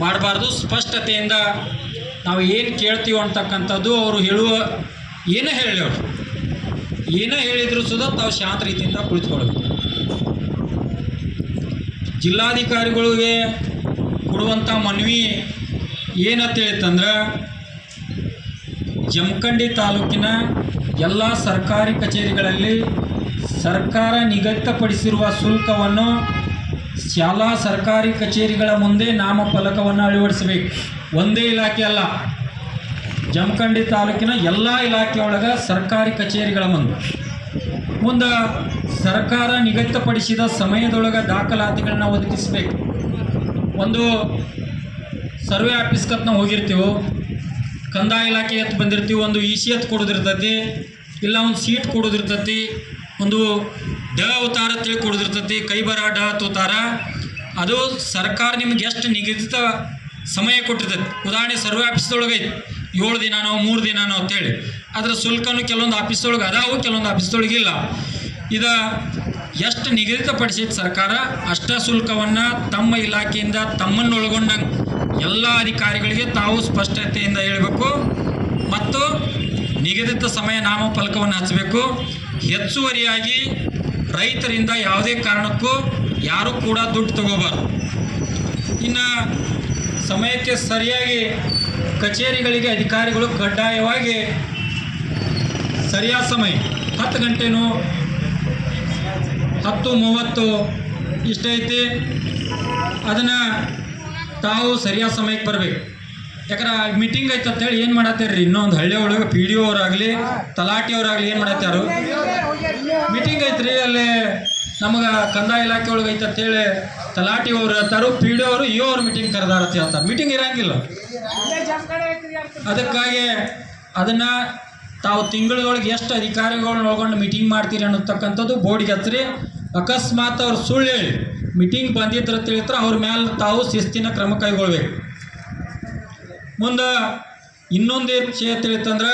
ಮಾಡಬಾರ್ದು. ಸ್ಪಷ್ಟತೆಯಿಂದ ನಾವು ಏನು ಕೇಳ್ತೀವಿ ಅಂತಕ್ಕಂಥದ್ದು ಅವರು ಹೇಳುವ ಏನೇ ಹೇಳಿ ಅವರು ಏನೇ ಹೇಳಿದ್ರು ಸುದ ತಾವು ಶಾಂತ ರೀತಿಯಿಂದ ಕುಳಿತುಕೊಳ್ಬೇಕು. ಜಿಲ್ಲಾಧಿಕಾರಿಗಳಿಗೆ ಕೊಡುವಂಥ ಮನವಿ ಏನಂತ ಹೇಳಿತಂದ್ರೆ, ಜಮಖಂಡಿ ತಾಲೂಕಿನ ಎಲ್ಲ ಸರ್ಕಾರಿ ಕಚೇರಿಗಳಲ್ಲಿ ಸರ್ಕಾರ ನಿಗದಿತಪಡಿಸಿರುವ ಶುಲ್ಕವನ್ನು ಶಾಲಾ ಸರ್ಕಾರಿ ಕಚೇರಿಗಳ ಮುಂದೆ ನಾಮಫಲಕವನ್ನು ಅಳವಡಿಸಬೇಕು. ಒಂದೇ ಇಲಾಖೆ ಅಲ್ಲ, ಜಮಖಂಡಿ ತಾಲೂಕಿನ ಎಲ್ಲ ಇಲಾಖೆಯೊಳಗೆ ಸರ್ಕಾರಿ ಕಚೇರಿಗಳ ಮುಂದೆ ಸರ್ಕಾರ ನಿಗದಿತಪಡಿಸಿದ ಸಮಯದೊಳಗೆ ದಾಖಲಾತಿಗಳನ್ನ ಒದಗಿಸಬೇಕು. ಒಂದು ಸರ್ವೆ ಆಫೀಸ್ಗೆ ನಾವು ಹೋಗಿರ್ತೀವೋ, ಕಂದಾಯ ಇಲಾಖೆ ಎತ್ತು ಬಂದಿರ್ತೀವಿ, ಒಂದು ಇ.ಸಿ ಎತ್ತು ಕೊಡೋದಿರ್ತೈತಿ, ಇಲ್ಲ ಒಂದು ಸೀಟ್ ಕೊಡೋದಿರ್ತೈತಿ, ಒಂದು ಅವತಾರ ತಿಳಿ ಕೊಡೋದಿರ್ತೈತಿ, ಕೈ ಬರ ತೋತಾರ. ಅದು ಸರ್ಕಾರ ನಿಮ್ಗೆ ಎಷ್ಟು ನಿಗದಿತ ಸಮಯ ಕೊಟ್ಟಿರ್ತೈತಿ. ಉದಾಹರಣೆ ಸರ್ವೆ ಆಫೀಸ್ದೊಳಗೆ 7 ದಿನನೋ 3 ದಿನನೋ ಅಂತೇಳಿ, ಅದರ ಶುಲ್ಕನೂ ಕೆಲವೊಂದು ಆಫೀಸ್ದೊಳಗೆ ಅದಾವು, ಕೆಲವೊಂದು ಆಫೀಸ್ದೊಳಗಿಲ್ಲ. ಇದು ಎಷ್ಟು ನಿಗದಿತಪಡಿಸಿದ ಸರ್ಕಾರ ಅಷ್ಟ ಶುಲ್ಕವನ್ನು ತಮ್ಮ ಇಲಾಖೆಯಿಂದ ತಮ್ಮನ್ನೊಳಗೊಂಡಂಗೆ ಎಲ್ಲ ಅಧಿಕಾರಿಗಳಿಗೆ ತಾವು ಸ್ಪಷ್ಟತೆಯಿಂದ ಹೇಳಬೇಕು ಮತ್ತು ನಿಗದಿತ ಸಮಯ ನಾಮಫಲಕವನ್ನು ಹಚ್ಚಬೇಕು. ಹೆಚ್ಚುವರಿಯಾಗಿ ರೈತರಿಂದ ಯಾವುದೇ ಕಾರಣಕ್ಕೂ ಯಾರೂ ಕೂಡ ದುಡ್ಡು ತಗೋಬಾರ್ದು. ಇನ್ನು ಸಮಯಕ್ಕೆ ಸರಿಯಾಗಿ ಕಚೇರಿಗಳಿಗೆ ಅಧಿಕಾರಿಗಳು ಕಡ್ಡಾಯವಾಗಿ ಸರಿಯಾದ ಸಮಯ 10 ಗಂಟೆನೂ 10:30 ಇಷ್ಟೈತಿ, ಅದನ್ನು ತಾವು ಸರಿಯಾದ ಸಮಯಕ್ಕೆ ಬರಬೇಕು. ಯಾಕಂದ್ರೆ ಮೀಟಿಂಗ್ ಐತೆ ಅಂತೇಳಿ ಏನು ಮಾಡತ್ತೀರಿ, ಇನ್ನೊಂದು ಹಳ್ಳಿ ಒಳಗೆ ಪಿ ಡಿ ಅವರಾಗಲಿ ತಲಾಟಿಯವರಾಗಲಿ ಏನು ಮಾಡತ್ತಾರು, ಮೀಟಿಂಗ್ ಐತ್ರಿ ಅಲ್ಲಿ ನಮಗೆ ಕಂದಾಯ ಇಲಾಖೆ ಒಳಗೆ ಐತೆ ಅಂತೇಳಿ ತಲಾಟಿಯವರು ಹೇಳ್ತಾರು, ಪಿ ಡಿ ಅವರು ಅವ್ರು ಮೀಟಿಂಗ್ ಕರೆದಾರ ಅಂತ ಹೇಳ್ತಾರೆ. ಮೀಟಿಂಗ್ ಇರಂಗಿಲ್ಲ. ಅದಕ್ಕಾಗಿ ಅದನ್ನು ತಾವು ತಿಂಗಳೊಳಗೆ ಎಷ್ಟು ಅಧಿಕಾರಿಗಳನ್ನ ಒಳಗೊಂಡು ಮೀಟಿಂಗ್ ಮಾಡ್ತೀರಿ ಅನ್ನತಕ್ಕಂಥದ್ದು ಬೋರ್ಡಿಗೆ ಹಚ್ಚಿರಿ. ಅಕಸ್ಮಾತ್ ಅವ್ರು ಸುಳ್ಳು ಹೇಳಿ ಮೀಟಿಂಗ್ ಬಂದಿದ್ರೆ ತಿಳಿದ್ರೆ ಅವ್ರ ಮೇಲೆ ತಾವು ಶಿಸ್ತಿನ ಕ್ರಮ ಕೈಗೊಳ್ಬೇಕು. ಮುಂದೆ ಇನ್ನೊಂದು ವಿಷಯ ತಿಳಿತಂದ್ರೆ,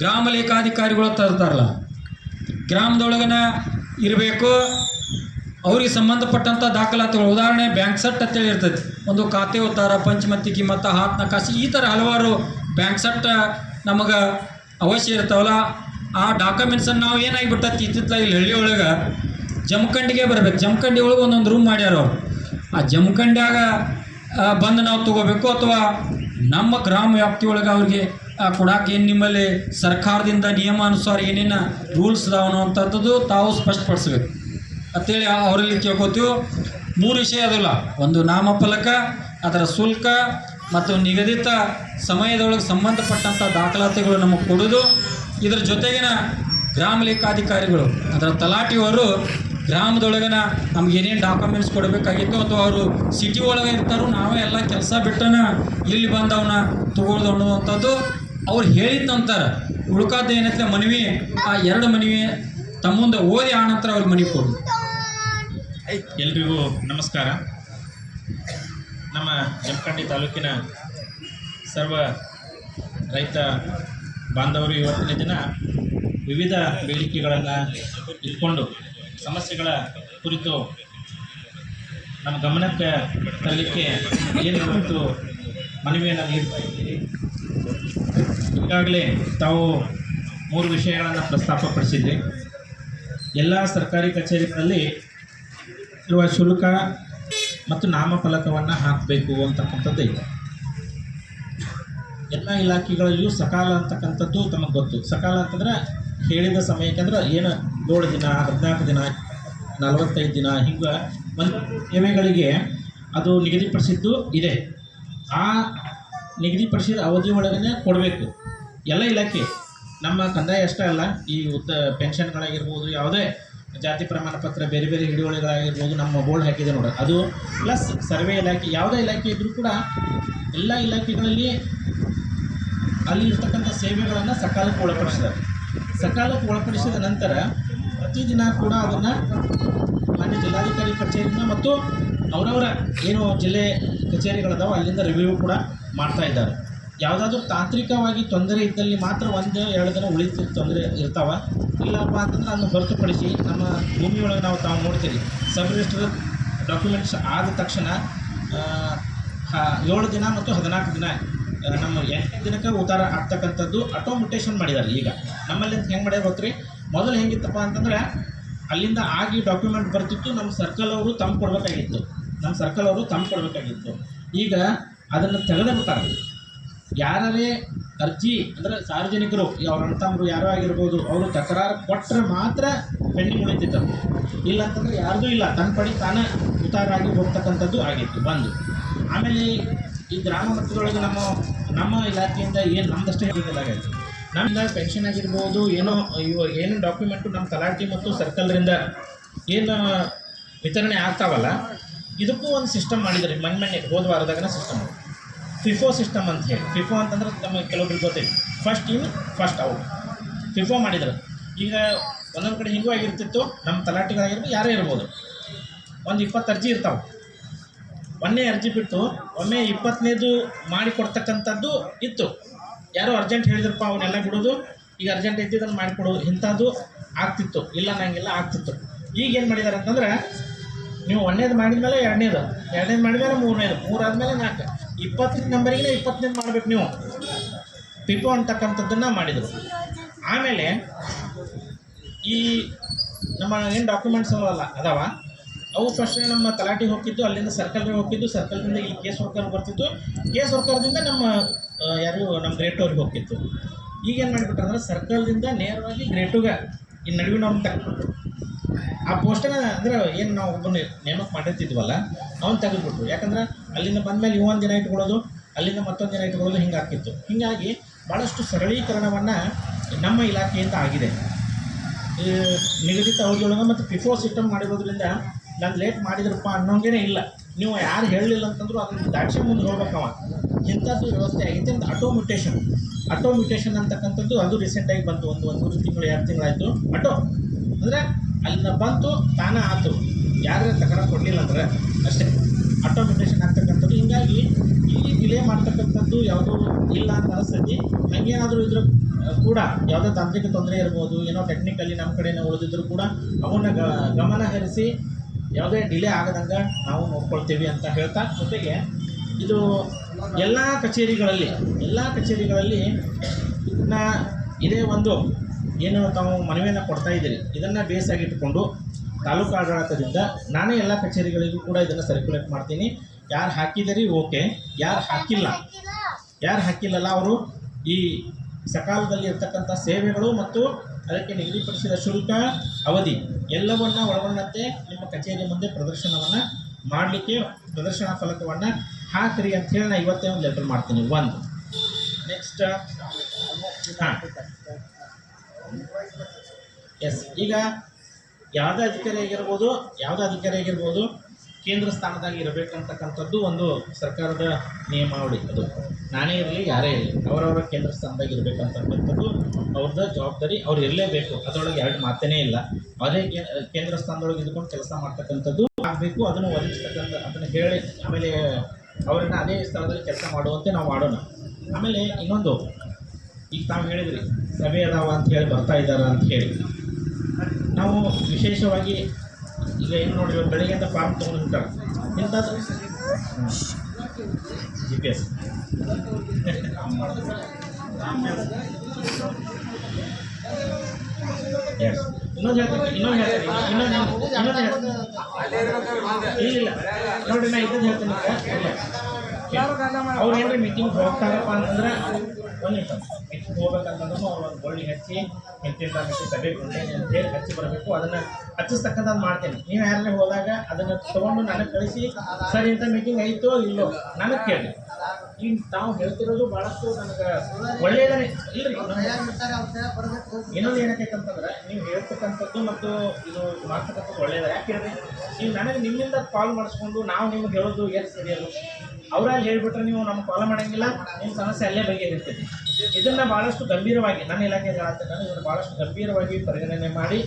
ಗ್ರಾಮ ಲೇಖಾಧಿಕಾರಿಗಳು ತರ್ತಾರಲ್ಲ, ಗ್ರಾಮದೊಳಗನ ಇರಬೇಕು. ಅವ್ರಿಗೆ ಸಂಬಂಧಪಟ್ಟಂಥ ದಾಖಲಾತಿಗಳು, ಉದಾಹರಣೆ ಬ್ಯಾಂಕ್ ಸೆಟ್ ಅಂತೇಳಿ ಇರ್ತೈತಿ, ಒಂದು ಖಾತೆ ಉತ್ತಾರ, ಪಂಚಮತಿ ಕಿಮ್ಮತ್ತ, ಹಾತ್ ನಕಾಶಿ, ಈ ಥರ ಹಲವಾರು ಬ್ಯಾಂಕ್ ಸೆಟ್ ನಮಗೆ ಅವಶ್ಯ ಇರ್ತಾವಲ್ಲ. ಆ ಡಾಕ್ಯುಮೆಂಟ್ಸನ್ನು ನಾವು ಏನಾಗಿಬಿಟ್ಟತಿ ಇತ್ತಿತ್ತ ಇಲ್ಲಿ ಹಳ್ಳಿ ಒಳಗೆ ಜಮಖಂಡಿಗೆ ಬರಬೇಕು. ಜಮಖಂಡಿ ಒಳಗೆ ಒಂದೊಂದು ರೂಮ್ ಮಾಡ್ಯಾರ ಅವರು. ಆ ಜಮಖಂಡ್ಯಾಗ ಬಂದು ನಾವು ತೊಗೋಬೇಕು, ಅಥವಾ ನಮ್ಮ ಗ್ರಾಮ ವ್ಯಾಪ್ತಿ ಒಳಗೆ ಅವ್ರಿಗೆ ಕೊಡಾಕೆ ಏನು ನಿಮ್ಮಲ್ಲಿ ಸರ್ಕಾರದಿಂದ ನಿಯಮಾನುಸಾರ ಏನೇನು ರೂಲ್ಸ್ ಇದಾವನೋ ಅಂಥದ್ದು ತಾವು ಸ್ಪಷ್ಟಪಡಿಸ್ಬೇಕು ಅಂತೇಳಿ ಅವರಲ್ಲಿ ಕೇಳ್ಕೊತೀವಿ. 3 ವಿಷಯ ಅದಲ್ಲ, ಒಂದು ನಾಮಫಲಕ, ಅದರ ಶುಲ್ಕ ಮತ್ತು ನಿಗದಿತ ಸಮಯದೊಳಗೆ ಸಂಬಂಧಪಟ್ಟಂಥ ದಾಖಲಾತಿಗಳು ನಮಗೆ ಕೊಡೋದು. ಇದರ ಜೊತೆಗಿನ ಗ್ರಾಮ ಲೇಖಾಧಿಕಾರಿಗಳು, ಅದರ ತಲಾಟಿಯವರು ಗ್ರಾಮದೊಳಗಿನ ನಮ್ಗೆ ಏನೇನು ಡಾಕ್ಯುಮೆಂಟ್ಸ್ ಕೊಡಬೇಕಾಗಿತ್ತು, ಅಥವಾ ಅವರು ಸಿಟಿ ಒಳಗೆ ಇರ್ತಾರೋ, ನಾವೇ ಎಲ್ಲ ಕೆಲಸ ಬಿಟ್ಟನ ಇಲ್ಲಿ ಬಂದವನ್ನ ತೊಗೊಳ್ದು ಅನ್ನುವಂಥದ್ದು ಅವ್ರು ಹೇಳಿದ ನಂತರ ಉಳ್ಕಾದ ಏನೈತೆ ಮನವಿ, ಆ 2 ಮನವಿ ತಮ್ಮ ಮುಂದೆ ಓದಿ ಆ ನಂತರ ಅವ್ರಿಗೆ ಮನವಿ ಕೊಡು. ಎಲ್ರಿಗೂ ನಮಸ್ಕಾರ. ನಮ್ಮ ಜಮಖಂಡಿ ತಾಲೂಕಿನ ಸರ್ವ ರೈತ ಬಾಂಧವರು ಇವತ್ತಿನ ದಿನ ವಿವಿಧ ಬೇಡಿಕೆಗಳನ್ನು ಇಟ್ಕೊಂಡು ಸಮಸ್ಯೆಗಳ ಕುರಿತು ನಮ್ಮ ಗಮನಕ್ಕೆ ತರಲಿಕ್ಕೆ ಏನು ಇವತ್ತು ಮನವಿಯನ್ನು ನೀಡ್ತಾ ಇದ್ದೀರಿ. ಈಗಾಗಲೇ ತಾವು 3 ವಿಷಯಗಳನ್ನು ಪ್ರಸ್ತಾಪಪಡಿಸಿದ್ರಿ. ಎಲ್ಲ ಸರ್ಕಾರಿ ಕಚೇರಿಗಳಲ್ಲಿ ಇರುವ ಶುಲ್ಕ ಮತ್ತು ನಾಮಫಲಕವನ್ನು ಹಾಕಬೇಕು ಅಂತಕ್ಕಂಥದ್ದು ಇದೆ. ಎಲ್ಲ ಇಲಾಖೆಗಳಲ್ಲಿಯೂ ಸಕಾಲ ಅಂತಕ್ಕಂಥದ್ದು ತಮಗೆ ಗೊತ್ತು. ಸಕಾಲ ಅಂತಂದ್ರೆ ಹೇಳಿದ ಸಮಯಕ್ಕೆ, ಅಂದ್ರೆ ಏನು 7 ದಿನ 14 ದಿನ 45 ದಿನ ಹಿಂಗೆ ಒಂದು ಸೇವೆಗಳಿಗೆ ಅದು ನಿಗದಿಪಡಿಸಿದ್ದು ಇದೆ. ಆ ನಿಗದಿಪಡಿಸಿದ ಅವಧಿ ಒಳಗೇ ಕೊಡಬೇಕು ಎಲ್ಲ ಇಲಾಖೆ. ನಮ್ಮ ಕಂದಾಯ ಅಷ್ಟೇ ಅಲ್ಲ, ಈ ಪೆನ್ಷನ್ಗಳಾಗಿರ್ಬೋದು, ಯಾವುದೇ ಜಾತಿ ಪ್ರಮಾಣ ಪತ್ರ, ಬೇರೆ ಬೇರೆ ಹಿಡುವಳಿಗಳಾಗಿರ್ಬೋದು, ನಮ್ಮ ಬೋರ್ಡ್ ಹಾಕಿದೆ ನೋಡಿ, ಅದು ಪ್ಲಸ್ ಸರ್ವೆ ಇಲಾಖೆ, ಯಾವುದೇ ಇಲಾಖೆ ಇದ್ದರೂ ಕೂಡ ಎಲ್ಲ ಇಲಾಖೆಗಳಲ್ಲಿ ಅಲ್ಲಿ ಇರ್ತಕ್ಕಂಥ ಸೇವೆಗಳನ್ನು ಸಕಾಲಕ್ಕೆ ಒಳಪಡಿಸಿದ್ದಾರೆ. ಸಕಾಲಕ್ಕೆ ಒಳಪಡಿಸಿದ ನಂತರ ಪ್ರತಿದಿನ ಕೂಡ ಅದನ್ನು ಮಾನ್ಯ ಜಿಲ್ಲಾಧಿಕಾರಿ ಕಚೇರಿನ ಮತ್ತು ಅವರವರ ಏನು ಜಿಲ್ಲೆ ಕಚೇರಿಗಳದಾವ ಅಲ್ಲಿಂದ ರಿವ್ಯೂ ಕೂಡ ಮಾಡ್ತಾ ಇದ್ದಾರೆ. ಯಾವುದಾದ್ರೂ ತಾಂತ್ರಿಕವಾಗಿ ತೊಂದರೆ ಇದ್ದಲ್ಲಿ ಮಾತ್ರ 1-2 ದಿನ ಉಳಿತು ತೊಂದರೆ ಇರ್ತಾವ. ಇಲ್ಲಪ್ಪ ಅಂತಂದ್ರೆ ಅದನ್ನು ಹೊರತುಪಡಿಸಿ ನಮ್ಮ ಭೂಮಿಯೊಳಗೆ ನಾವು ತಾವು ನೋಡ್ತೀರಿ, ಸಬ್ ರಿಜಿಸ್ಟರ್ ಡಾಕ್ಯುಮೆಂಟ್ಸ್ ಆದ ತಕ್ಷಣ 7 ದಿನ ಮತ್ತು 14 ದಿನ ನಮ್ಮ 8ನೇ ದಿನಕ್ಕೆ ಉತ್ತಾರ ಆಗ್ತಕ್ಕಂಥದ್ದು ಆಟೋಮಿಟೇಷನ್ ಮಾಡಿದ್ದಾರೆ. ಈಗ ನಮ್ಮಲ್ಲಿ ಹೆಂಗೆ ಮಾಡ್ಯಾರ ಗೊತ್ತ್ರಿ, ಮೊದಲು ಹೆಂಗಿತ್ತಪ್ಪ ಅಂತಂದ್ರೆ ಅಲ್ಲಿಂದ ಆಗಿ ಡಾಕ್ಯುಮೆಂಟ್ ಬರ್ತಿತ್ತು, ನಮ್ಮ ಸರ್ಕಲ್ ಅವರು ತಂದು ಕೊಡಬೇಕಾಗಿತ್ತು. ಈಗ ಅದನ್ನು ತೆಗೆದು ಬಿಟ್ಟಾರೆ. ಯಾರೇ ಅರ್ಜಿ ಅಂದರೆ ಸಾರ್ವಜನಿಕರು ಅವ್ರ ಅಣ್ಣತಮ್ಮರು ಯಾರೋ ಆಗಿರ್ಬೋದು, ಅವರು ತಕರಾರು ಕೊಟ್ಟರೆ ಮಾತ್ರ ಪೆಂಡಿಂಗ್ ಉಳಿತಿತ್ತು. ಇಲ್ಲ ಅಂತಂದರೆ ಯಾರ್ದೂ ಇಲ್ಲ, ತನ್ನ ಪಡಿ ತಾನೇ ಉತ್ತಾರಾಗಿ ಹೋಗ್ತಕ್ಕಂಥದ್ದು ಆಗಿತ್ತು ಒಂದು. ಆಮೇಲೆ ಈ ಗ್ರಾಮ ಮಟ್ಟದೊಳಗೆ ನಮ್ಮ ಇಲಾಖೆಯಿಂದ ಏನು ನಮ್ಮದಷ್ಟೇ ಆಗೈತೆ, ನಮ್ಮಿಂದ ಪೆನ್ಷನ್ ಆಗಿರ್ಬೋದು, ಏನು ಡಾಕ್ಯುಮೆಂಟು ನಮ್ಮ ತಲಾಟಿ ಮತ್ತು ಸರ್ಕಲ್ರಿಂದ ಏನು ವಿತರಣೆ ಆಗ್ತಾವಲ್ಲ, ಇದಕ್ಕೂ ಒಂದು ಸಿಸ್ಟಮ್ ಮಾಡಿದ್ದಾರೆ. ಮೊನ್ನೆ ಹೋದ ವಾರದಾಗನ ಸಿಸ್ಟಮ್ ಫಿಫೋ ಸಿಸ್ಟಮ್ ಅಂತ ಹೇಳಿ. ಫಿಫೋ ಅಂತಂದ್ರೆ ನಮಗೆ ಕೆಲವೊಬ್ರಿಗೆ ಗೊತ್ತಿದೆ, first in first out FIFO ಮಾಡಿದ್ರು. ಈಗ ಒಂದೊಂದು ಕಡೆ ಹಿಂಗೂ ಆಗಿರ್ತಿತ್ತು, ನಮ್ಮ ತಲಾಟಿಗಳಾಗಿರ್ಬೋದು ಯಾರೇ ಇರ್ಬೋದು, ಒಂದು 20 ಅರ್ಜಿ ಇರ್ತಾವೆ. ಒಂದೇ ಅರ್ಜಿ ಬಿಟ್ಟು ಒಮ್ಮೆ 20ನೇದು ಮಾಡಿ ಕೊಡ್ತಕ್ಕಂಥದ್ದು ಇತ್ತು. ಯಾರೋ ಅರ್ಜೆಂಟ್ ಹೇಳಿದ್ರಪ್ಪ ಅವನ್ನೆಲ್ಲ ಬಿಡೋದು, ಈಗ ಅರ್ಜೆಂಟ್ ಇದ್ದಿದ್ದನ್ನು ಮಾಡಿಕೊಡೋದು, ಇಂಥದ್ದು ಆಗ್ತಿತ್ತು. ಇಲ್ಲ ನಂಗೆಲ್ಲ ಆಗ್ತಿತ್ತು. ಈಗ ಏನು ಮಾಡಿದ್ದಾರೆ ಅಂತಂದ್ರೆ, ನೀವು 1ನೇದು ಮಾಡಿದ್ಮೇಲೆ 2ನೇದು ಮಾಡಿದ್ಮೇಲೆ 3ನೇದು, 3 ಆದಮೇಲೆ 4, 20 ನಂಬರಿಗೆ 20ನೇದು ಮಾಡಬೇಕು ನೀವು. ಪಿಪೋ ಅಂತಕ್ಕಂಥದ್ದನ್ನು ಮಾಡಿದರು. ಆಮೇಲೆ ಈ ನಮ್ಮ ಏನು ಡಾಕ್ಯುಮೆಂಟ್ಸ್ ಅದಾವ, ಅವು ಫಸ್ಟ್ ನಮ್ಮ ತಲಾಟಿಗೆ ಹೋಗ್ತಿದ್ದು, ಅಲ್ಲಿಂದ ಸರ್ಕಲ್ಗೆ ಹೋಗ್ತಿದ್ದು, ಸರ್ಕಲ್ದಿಂದ ಈ ಕೇಸ್ ವರ್ಕರ್ ಬರ್ತಿತ್ತು, ಕೇಸ್ ವರ್ಕರ್ದಿಂದ ನಮ್ಮ ಗ್ರೇಟ್ ಅವ್ರಿಗೆ ಹೋಗ್ತಿತ್ತು. ಈಗ ಏನು ಮಾಡಿಬಿಟ್ರೆ ಅಂದ್ರೆ ಸರ್ಕಲ್ದಿಂದ ನೇರವಾಗಿ ಗ್ರೇಟುಗೆ ಈ ನಡುವಿನ ಅವ್ನು ತೆಗೆದುಬಿಟ್ರು. ಆ ಪೋಸ್ಟನ್ನ ಅಂದ್ರೆ ಏನು ನಾವು ಒಬ್ಬನ ನೇಮಕ ಮಾಡಿರ್ತಿದ್ವಲ್ಲ ಅವ್ನು ತೆಗೆದುಬಿಟ್ರು. ಯಾಕಂದ್ರೆ ಅಲ್ಲಿಂದ ಬಂದಮೇಲೆ ಒಂದು ದಿನ ಇಟ್ಕೊಳ್ಳೋದು, ಅಲ್ಲಿಂದ ಮತ್ತೊಂದು ದಿನ ಇಟ್ಕೊಳ್ಳೋದು, ಹಿಂಗೆ ಆಗ್ತಿತ್ತು. ಹೀಗಾಗಿ ಭಾಳಷ್ಟು ಸರಳೀಕರಣವನ್ನು ನಮ್ಮ ಇಲಾಖೆಯಿಂದ ಆಗಿದೆ. ಈ ನಿಗದಿತ ಅವಧಿಯೊಳಗೆ ಮತ್ತು ಫಿಫೋ ಸಿಸ್ಟಮ್ ಮಾಡಿರೋದ್ರಿಂದ ನಾನು ಲೇಟ್ ಮಾಡಿದ್ರಪ್ಪ ಅನ್ನೋಂಗೇ ಇಲ್ಲ. ನೀವು ಯಾರು ಹೇಳಲಿಲ್ಲ ಅಂತಂದ್ರೂ ಅದನ್ನು ದಾಕ್ಷಿ ಮುಂದೆ ಹೋಗ್ಬೇಕವ, ಇಂಥದ್ದು ವ್ಯವಸ್ಥೆ ಆಗೈತೆ. ಅಂತ ಆಟೋಮಿಟೇಷನ್ ಅಂತಕ್ಕಂಥದ್ದು ಅದು ರೀಸೆಂಟಾಗಿ ಬಂತು. ಒಂದೂವರೆ ತಿಂಗಳು 2 ತಿಂಗಳಾಯಿತು. ಅಂದರೆ ಅಲ್ಲಿಂದ ಬಂತು, ತಾನೇ ಆಯ್ತು. ಯಾರೇ ತಕರಾರು ಕೊಡಲಿಲ್ಲ ಅಂದ್ರೆ ಅಷ್ಟೇ ಆಟೋಮಿಟೇಷನ್ ಆಗ್ತಕ್ಕಂಥದ್ದು. ಹೀಗಾಗಿ ಇಲ್ಲಿ ಡಿಲೇ ಮಾಡ್ತಕ್ಕಂಥದ್ದು ಯಾವುದೂ ಇಲ್ಲ ಅಂತ ಅನಿಸ್ತೈತಿ. ಹಂಗೇನಾದರೂ ಇದ್ರೂ ಕೂಡ ಯಾವುದೋ ತಾಂತ್ರಿಕ ತೊಂದರೆ ಇರ್ಬೋದು, ಏನೋ ಟೆಕ್ನಿಕಲಿ ನಮ್ಮ ಕಡೆನೇ ಉಳಿದಿದ್ರು ಕೂಡ ಅವನ್ನ ಗಮನ ಹರಿಸಿ ಯಾವುದೇ ಡಿಲೇ ಆಗದಂಗೆ ನಾವು ನೋಡ್ಕೊಳ್ತೀವಿ ಅಂತ ಹೇಳ್ತಾ, ಜೊತೆಗೆ ಇದು ಎಲ್ಲ ಕಚೇರಿಗಳಲ್ಲಿ ಇದನ್ನ ಇದೇ ಒಂದು ಏನು ತಾವು ಮನವಿಯನ್ನು ಕೊಡ್ತಾ ಇದ್ದೀರಿ, ಇದನ್ನು ಬೇಸಾಗಿಟ್ಟುಕೊಂಡು ತಾಲೂಕು ಆಡಳಿತದಿಂದ ನಾನೇ ಎಲ್ಲ ಕಚೇರಿಗಳಿಗೂ ಕೂಡ ಇದನ್ನು ಸರ್ಕ್ಯುಲೇಟ್ ಮಾಡ್ತೀನಿ. ಯಾರು ಹಾಕಿದಿರಿ ಓಕೆ, ಯಾರು ಹಾಕಿಲ್ಲಲ್ಲ ಅವರು ಈ ಸಕಾಲದಲ್ಲಿ ಇರ್ತಕ್ಕಂಥ ಸೇವೆಗಳು ಮತ್ತು ಅದಕ್ಕೆ ನಿಗದಿಪಡಿಸಿದ ಶುಲ್ಕ ಅವಧಿ ಎಲ್ಲವನ್ನು ಒಳಗೊಂಡಂತೆ ನಿಮ್ಮ ಕಚೇರಿ ಮುಂದೆ ಪ್ರದರ್ಶನವನ್ನು ಮಾಡಲಿಕ್ಕೆ ಪ್ರದರ್ಶನ ಫಲಕವನ್ನು ಹಾಕಿರಿ ಅಂಥೇಳಿ ನಾನು ಇವತ್ತೇ ಒಂದು ಲೆಟರ್ ಮಾಡ್ತೀನಿ. ಒಂದು ನೆಕ್ಸ್ಟ್ ಎಸ್, ಈಗ ಯಾವುದೇ ಅಧಿಕಾರಿ ಆಗಿರ್ಬೋದು ಕೇಂದ್ರ ಸ್ಥಾನದಾಗಿ ಇರಬೇಕಂತಕ್ಕಂಥದ್ದು ಒಂದು ಸರ್ಕಾರದ ನಿಯಮಾವಳಿ. ಅದು ನಾನೇ ಇರಲಿ ಯಾರೇ ಇರಲಿ ಅವರವರ ಕೇಂದ್ರ ಸ್ಥಾನದಾಗಿ ಇರಬೇಕಂತಕ್ಕಂಥದ್ದು ಅವ್ರದ್ದು ಜವಾಬ್ದಾರಿ. ಅವ್ರು ಇರಲೇಬೇಕು, ಅದರೊಳಗೆ 2 ಮಾತೇ ಇಲ್ಲ. ಅವರೇ ಕೇಂದ್ರ ಸ್ಥಾನದೊಳಗೆ ಇದ್ಕೊಂಡು ಕೆಲಸ ಮಾಡ್ತಕ್ಕಂಥದ್ದು ಆಗಬೇಕು. ಅದನ್ನು ಅದನ್ನು ಹೇಳಿ ಆಮೇಲೆ ಅವರನ್ನು ಅದೇ ಸ್ಥಳದಲ್ಲಿ ಕೆಲಸ ಮಾಡುವಂತೆ ನಾವು ಮಾಡೋಣ. ಆಮೇಲೆ ಇನ್ನೊಂದು, ಈಗ ತಾವು ಹೇಳಿದ್ರಿ ಸಭೆ ಅದಾವ ಅಂತ ಹೇಳಿ ಬರ್ತಾ ಇದ್ದಾರೆ ಅಂತ ಹೇಳಿ, ನಾವು ವಿಶೇಷವಾಗಿ ಈಗ ಏನು ನೋಡಿರಿ, ಬೆಳಿಗ್ಗೆಯಿಂದ ಫಾರ್ಮ್ ತೊಗೊಂಡು ಬಿಟ್ಟಾರೆ ಇಂಥದ್ದು GPS ಇನ್ನೊಂದು ಹೇಳ್ತೀನಿ ಇಲ್ಲ ನೋಡಿರಿ, ನಾ ಇದನ್ನು ಹೇಳ್ತೀನಿ. ಅವ್ರು ಏನ್ರಿ ಮೀಟಿಂಗ್ ಹೋಗ್ತಾರಪ್ಪ ಅಂತಂದ್ರೆ ಮೀಟಿಂಗ್ ಹೋಗ್ಬೇಕಂತಂದ್ರೂ ಅವ್ರು ಒಂದು ಗೋಲ್ಡಿ ಹಚ್ಚಿ ಎಂತಿಂತ ಮೀಟಿಂಗ್ ಸಭೆ ಕೊಡ್ತೇನೆ ಅಂತೇಳಿ ಹಚ್ಚಿ ಬರಬೇಕು. ಅದನ್ನು ಹಚ್ಚಿಸ್ತಕ್ಕಂಥದ್ದು ಮಾಡ್ತೇನೆ. ನೀವು ಯಾರನ್ನೇ ಹೋದಾಗ ಅದನ್ನು ತೊಗೊಂಡು ನನಗೆ ಕಳಿಸಿ, ಸರಿ ಇಂಥ ಮೀಟಿಂಗ್ ಆಯಿತೋ ಇಲ್ಲೋ ನನಗೆ ಕೇಳಿ. ಈಗ ತಾವು ಹೇಳ್ತಿರೋದು ಭಾಳಷ್ಟು ನನಗೆ ಒಳ್ಳೆಯದನೇ ಇಲ್ಲರಿ. ಇನ್ನೊಂದು ಏನಕ್ಕಂತಂದ್ರೆ ನೀವು ಹೇಳ್ತಕ್ಕಂಥದ್ದು ಮತ್ತು ಇದು ಮಾಡ್ತಕ್ಕಂಥದ್ದು ಒಳ್ಳೆಯದ. ಯಾಕೆ ಹೇಳ್ರಿ, ನೀವು ನನಗೆ ನಿಮ್ಮಿಂದ ಕಾಲ್ ಮಾಡಿಸ್ಕೊಂಡು ನಾವು ನಿಮ್ಗೆ ಹೇಳೋದು ಏನು ಸರಿಯಲ್ಲ. ಅವರಲ್ಲಿ ಹೇಳಿಬಿಟ್ರೆ ನೀವು ನಮ್ಗೆ ಕಾಲ್ ಮಾಡೋಂಗಿಲ್ಲ, ನಿಮ್ಮ ಸಮಸ್ಯೆ ಅಲ್ಲೇ ಬಗೆಹರಿಸ್ತೈತಿ. ಇದನ್ನು ಭಾಳಷ್ಟು ಗಂಭೀರವಾಗಿ ನನ್ನ ಇಲಾಖೆಗೆ ಹೇಳ್ತೇನೆ, ಇದನ್ನು ಭಾಳಷ್ಟು ಗಂಭೀರವಾಗಿ ಪರಿಗಣನೆ ಮಾಡಿ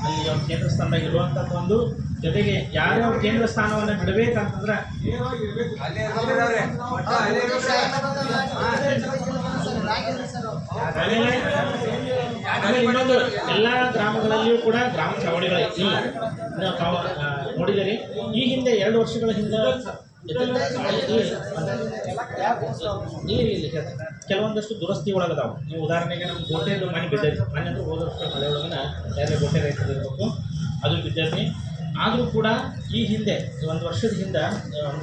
ಅಲ್ಲಿ ಅವ್ರ ಕೇಂದ್ರ ಸ್ಥಾನದಾಗ ಇರುವಂಥದ್ದು ಒಂದು, ಜೊತೆಗೆ ಯಾರ್ಯಾವ ಕೇಂದ್ರ ಸ್ಥಾನವನ್ನು ಬಿಡಬೇಕಂತಂದ್ರೆ ಆಮೇಲೆ ಇನ್ನೊಂದು, ಎಲ್ಲ ಗ್ರಾಮಗಳಲ್ಲಿಯೂ ಕೂಡ ಗ್ರಾಮ ಚಳವಳಿಗಳು ಇಲ್ಲ. ತಾವು ನೋಡಿದ್ದೀರಿ, ಈ ಹಿಂದೆ 2 ವರ್ಷಗಳ ಹಿಂದೆ ಕೆಲವೊಂದಷ್ಟು ದುರಸ್ತಿ ಒಳಗದಾವು. ನೀವು ಉದಾಹರಣೆಗೆ ನಮ್ಮ ಗೋಟೆದು ಮನೆ ಬಿದ್ದೈತಿ, ಮನೆ ಅಂದ್ರೆ ಹೋದ ವರ್ಷ ಮಳೆ ಒಳಗನ ಬೇರೆ ಗೋಟೆ ರೈತರು ಇರಬೇಕು, ಅದು ಬಿದ್ದೈತಿ. ಆದರೂ ಕೂಡ ಈ ಹಿಂದೆ ಒಂದು ವರ್ಷದ ಹಿಂದೆ,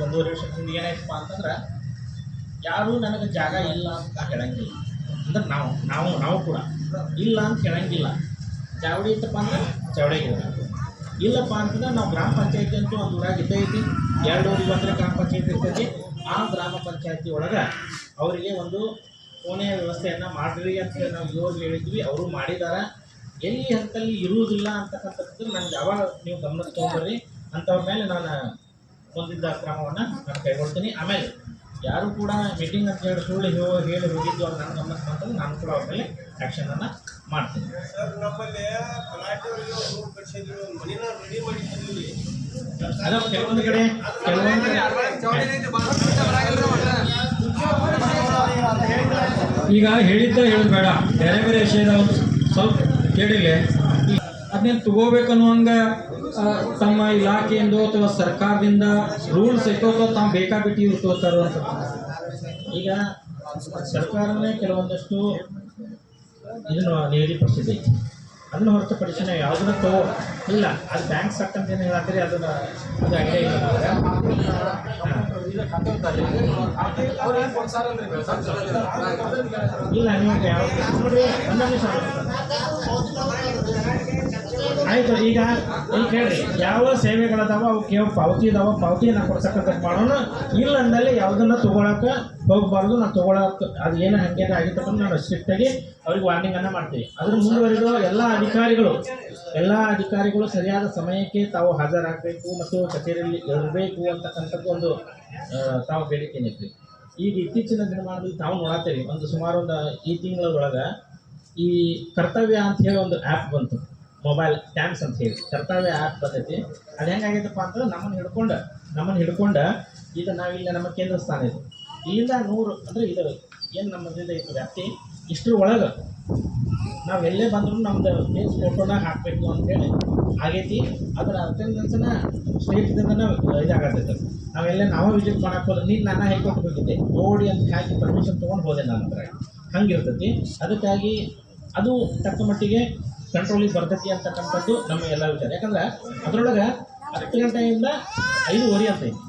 ಒಂದೂವರೆ ವರ್ಷದ ಹಿಂದೆ ಏನಾಯ್ತಪ್ಪ ಅಂತಂದ್ರೆ ಯಾರೂ ನನಗೆ ಜಾಗ ಇಲ್ಲ ಅಂತ ಹೇಳಂಗಿಲ್ಲ. ಅಂದ್ರೆ ನಾವು ಕೂಡ ಇಲ್ಲ ಅಂತ ಹೇಳಂಗಿಲ್ಲ. ಚಾವಡಿ ಇತ್ತಪ್ಪ ಅಂದ್ರೆ ಚಾವಡಿಗೆ ಇಲ್ಲಪ್ಪ ಅಂತಂದ್ರೆ ನಾವು ಗ್ರಾಮ ಪಂಚಾಯತಿ ಅಂತೂ ಒಂದು ಊರಾಗ ಇದ್ದೇ ಐತಿ. 2 ಊರಿಗೆ ಒಂದರೆ ಗ್ರಾಮ ಪಂಚಾಯತಿ ಇರ್ತೈತಿ. ಆ ಗ್ರಾಮ ಪಂಚಾಯತಿ ಒಳಗೆ ಅವರಿಗೆ ಒಂದು ಕೋಣೆಯ ವ್ಯವಸ್ಥೆಯನ್ನು ಮಾಡಿರಿ ಅಂತೇಳಿ ನಾವು ಇವ್ರಿಗೆ ಹೇಳಿದ್ವಿ. ಅವರು ಮಾಡಿದ್ದಾರೆ. ಎಲ್ಲಿ ಹಂತಲ್ಲಿ ಇರುವುದಿಲ್ಲ ಅಂತಕ್ಕಂಥದ್ದು ನನಗೆ ಯಾವಾಗ ನೀವು ಗಮನಕ್ಕೆ ತೊಗೊಂಡ್ರಿ ಅಂಥವ್ರ ಮೇಲೆ ನಾನು ಮುಂದಿದ್ದ ಕ್ರಮವನ್ನು ನಾನು ಕೈಗೊಳ್ತೀನಿ. ಆಮೇಲೆ ಯಾರು ಕೂಡ ಮೀಟಿಂಗ್ ಅಂತ ಹೇಳಿ ಸುಳ್ಳು ಹೇಳಿ ಹೋಗಿದ್ದು ಅವ್ರು ನನ್ನ ಗಮನಕ್ಕೆ ಬಂತಂದ್ರೆ ನಾನು ಕೂಡ ಅವ್ರ ಮೇಲೆ ಆ್ಯಕ್ಷನನ್ನು ಮಾಡ್ತೀನಿ. ಅದು ಕೆಲವೊಂದು ಕಡೆ ಈಗ ಹೇಳಿದ್ದ ಹೇಳೋದು ಬೇಡ, ಬೇರೆ ಬೇರೆ ವಿಷಯದ ಒಂದು ಸ್ವಲ್ಪ ಕೇಳಿಲ್ಲ. ಅದನ್ನೇನು ತಗೋಬೇಕನ್ನುವಂಗೆ ತಮ್ಮ ಇಲಾಖೆಯಿಂದ ಅಥವಾ ಸರ್ಕಾರದಿಂದ ರೂಲ್ಸ್ ಐತೋ ಅಥವಾ ತಾವು ಬೇಕಾಬಿಟ್ಟು ಇವ್ರು ತಗೋತಾರೋ ಅಂತ. ಈಗ ಸರ್ಕಾರನೇ ಕೆಲವೊಂದಷ್ಟು ಇದನ್ನು ನಿಗದಿಪಡಿಸಿದೆ. ಅದನ್ನು ಹೊರತುಪಡಿಸಿ ನಾವು ಯಾವುದನ್ನು ಇಲ್ಲ, ಅದು ಬ್ಯಾಂಕ್ ಸೆಕ್ಟ್ ಅಂತ ಏನು ಹೇಳತ್ತೀರಿ, ಅದು ಐಡಿಯಾ ಇಲ್ಲ. ಇಲ್ಲ ನೀವು ನೋಡಿ ಆಯಿತು. ಈಗ ಇಲ್ಲಿ ಕೇಳಿರಿ, ಯಾವ ಸೇವೆಗಳದಾವ ಅವಕ್ಕೆ ಯಾವ ಪಾವತಿ ಇದಾವ, ಪಾವತಿಯನ್ನು ಕೊಡ್ತಕ್ಕಂಥ ಮಾಡೋಣ. ಇಲ್ಲ ಅಂದಲ್ಲಿ ಯಾವುದನ್ನು ತೊಗೊಳಕ್ಕೆ ಹೋಗಬಾರ್ದು. ನಾವು ತೊಗೊಳಕ್ಕೆ ಅದು ಏನು ಹಾಗೆ ಆಗಿತ್ತಪ್ಪ ನಾವು ಸ್ಟ್ರಿಕ್ಟಾಗಿ ಅವ್ರಿಗೆ ವಾರ್ನಿಂಗನ್ನು ಮಾಡ್ತೀವಿ. ಅದ್ರ ಮುಂದುವರೆದು ಎಲ್ಲ ಅಧಿಕಾರಿಗಳು ಸರಿಯಾದ ಸಮಯಕ್ಕೆ ತಾವು ಹಾಜರಾಗಬೇಕು ಮತ್ತು ಕಚೇರಿಯಲ್ಲಿ ಇರಬೇಕು ಅಂತಕ್ಕಂಥದ್ದು ಒಂದು ತಾವು ಬೇಡಿಕೆ ನಿಂತ್ರಿ. ಈಗ ಇತ್ತೀಚಿನ ದಿನಮಾನದಲ್ಲಿ ತಾವು ನೋಡತ್ತೀರಿ, ಸುಮಾರು ಈ ತಿಂಗಳೊಳಗೆ ಈ ಕರ್ತವ್ಯ ಅಂತ ಹೇಳಿ ಒಂದು ಆ್ಯಪ್ ಬಂತು, ಮೊಬೈಲ್ ಟ್ಯಾಮ್ಸ್ ಅಂತ ಹೇಳಿ ಕರ್ತವ್ಯ ಆ್ಯಪ್ ಬಂದೈತಿ. ಅದು ಹೆಂಗಾಗೈತಪ್ಪ ಅಂತಂದ್ರೆ ನಮ್ಮನ್ನು ಹಿಡ್ಕೊಂಡು ಈಗ ನಾವಿಲ್ಲ ನಮ್ಮ ಕೇಂದ್ರ ಸ್ಥಾನ ಇದೆ, ಇಲ್ಲಿಂದ 100 ಅಂದರೆ ಇದು ಏನು ನಮ್ಮದಿಂದ ಇತ್ತು ವ್ಯಾಪ್ತಿ, ಇಷ್ಟರ ಒಳಗೆ ನಾವು ಎಲ್ಲೇ ಬಂದರೂ ನಮ್ಮದು ಫೇಸ್ ಫೋಟೋನ ಹಾಕಬೇಕು ಅಂತೇಳಿ ಆಗೈತಿ. ಅದರ ಅಟೆಂಡೆನ್ಸನ್ನ ಸ್ಟೇಟ್ದಿಂದ ಇದಾಗತ್ತೈತೆ. ನಾವೇ ವಿಸಿಟ್ ಮಾಡಕ್ಕೆ ಹೋದ್ರೆ ನೀನು ನಾನು ಹೈಕೋರ್ಟ್ ಹೋಗಿದ್ದೆ ಓಡಿ ಅಂತ ಹಾಕಿ ಪರ್ಮಿಷನ್ ತೊಗೊಂಡು ಹೋದೆ ನನ್ನ ಹತ್ರ, ಹಂಗಿರ್ತೈತಿ. ಅದಕ್ಕಾಗಿ ಅದು ತಕ್ಕ ಮಟ್ಟಿಗೆ ಕಂಟ್ರೋಲಿಗೆ ಬರ್ತೈತಿ ಅಂತಕ್ಕಂಥದ್ದು ನಮ್ಮ ಎಲ್ಲ ವಿಚಾರ. ಯಾಕಂದ್ರೆ ಅದರೊಳಗೆ 10 ಗಂಟೆಯಿಂದ 5:30 ಅಂತ ಐತಿ.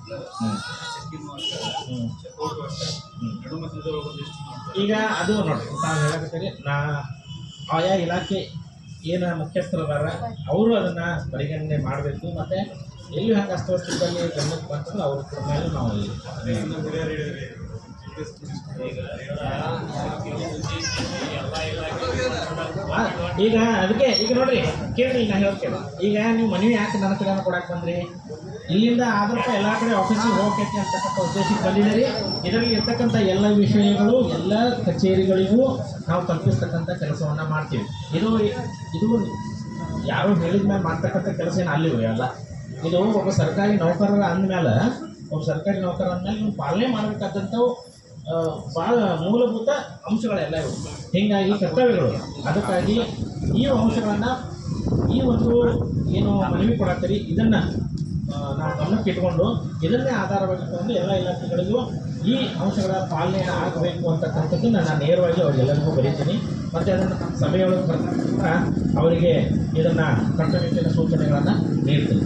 ಈಗ ಅದು ನೋಡಿ ತಾವು ಹೇಳಕತ್ತೀರಿ, ಆಯಾ ಇಲಾಖೆ ಏನು ಮುಖ್ಯಸ್ಥರದಾರ ಅವರು ಅದನ್ನು ಪರಿಗಣನೆ ಮಾಡಬೇಕು. ಮತ್ತು ಎಲ್ಲಿ ಹಂಗೆ ಅಸ್ತವ್ಯಸ್ತದಲ್ಲಿ ಗಮನಕ್ಕೆ ಬರ್ತದೆ ಅವ್ರ ಮೇಲೆ ನಾವು ಈಗ ಅದಕ್ಕೆ ಈಗ ನೋಡ್ರಿ ಕೇಳ್ರಿ, ನಾ ಹೇಳ್ತೇನೆ. ಈಗ ನೀವು ಮನವಿ ಯಾಕೆ ನನ್ನ ಕಡೆ ಕೊಡಕ್ಕೆ ಬಂದ್ರಿ? ಇಲ್ಲಿಂದ ಆದ್ರಪ್ಪ ಎಲ್ಲ ಕಡೆ ಆಫೀಸಿಗೆ ಹೋಗಕ್ಕೆ ಅಂತಕ್ಕಂಥ ಉದ್ದೇಶಕ್ಕೆ ಬಂದಿದ್ದೀರಿ. ಇದರಲ್ಲಿ ಇರ್ತಕ್ಕಂಥ ಎಲ್ಲ ವಿಷಯಗಳು ಎಲ್ಲ ಕಚೇರಿಗಳಿಗೂ ನಾವು ತಲುಪಿಸ್ತಕ್ಕಂಥ ಕೆಲಸವನ್ನು ಮಾಡ್ತೀವಿ. ಇದು ಯಾರು ಹೇಳಿದ ಮೇಲೆ ಮಾಡ್ತಕ್ಕಂಥ ಕೆಲಸ ಏನು ಅಲ್ಲಿವೆ ಅಲ್ಲ. ಇದು ಒಬ್ಬ ಸರ್ಕಾರಿ ನೌಕರರ ಅಂದಮೇಲೆ ನೀವು ಪಾಲನೆ ಮಾಡಬೇಕಾದಂಥವು ಭಾಳ ಮೂಲಭೂತ ಅಂಶಗಳೆಲ್ಲ ಇವು. ಹೀಗಾಗಿ ಕರ್ತವ್ಯಗಳು. ಅದಕ್ಕಾಗಿ ಈ ಅಂಶಗಳನ್ನು ಈ ಒಂದು ಏನು ಮನವಿ ಕೊಡತ್ತೀರಿ ಇದನ್ನು ನಾವು ಗಮನಕ್ಕೆ ಇಟ್ಕೊಂಡು ಇದನ್ನೇ ಆಧಾರವಾಗಿ ತಗೊಂಡು ಎಲ್ಲ ಇಲಾಖೆಗಳಿಗೂ ಈ ಅಂಶಗಳ ಪಾಲನೆ ಆಗಬೇಕು ಅಂತಕ್ಕಂಥದ್ದು ನಾನು ನೇರವಾಗಿ ಅವರಿಗೆಲ್ಲರಿಗೂ ಬರೀತೀನಿ. ಮತ್ತು ಅದನ್ನು ಸಭೆಯೊಳಗೆ ಬರ್ತಾ ಅವರಿಗೆ ಇದನ್ನು ಕಟ್ಟುನಿಟ್ಟಿನ ಸೂಚನೆಗಳನ್ನು ನೀಡ್ತೀನಿ.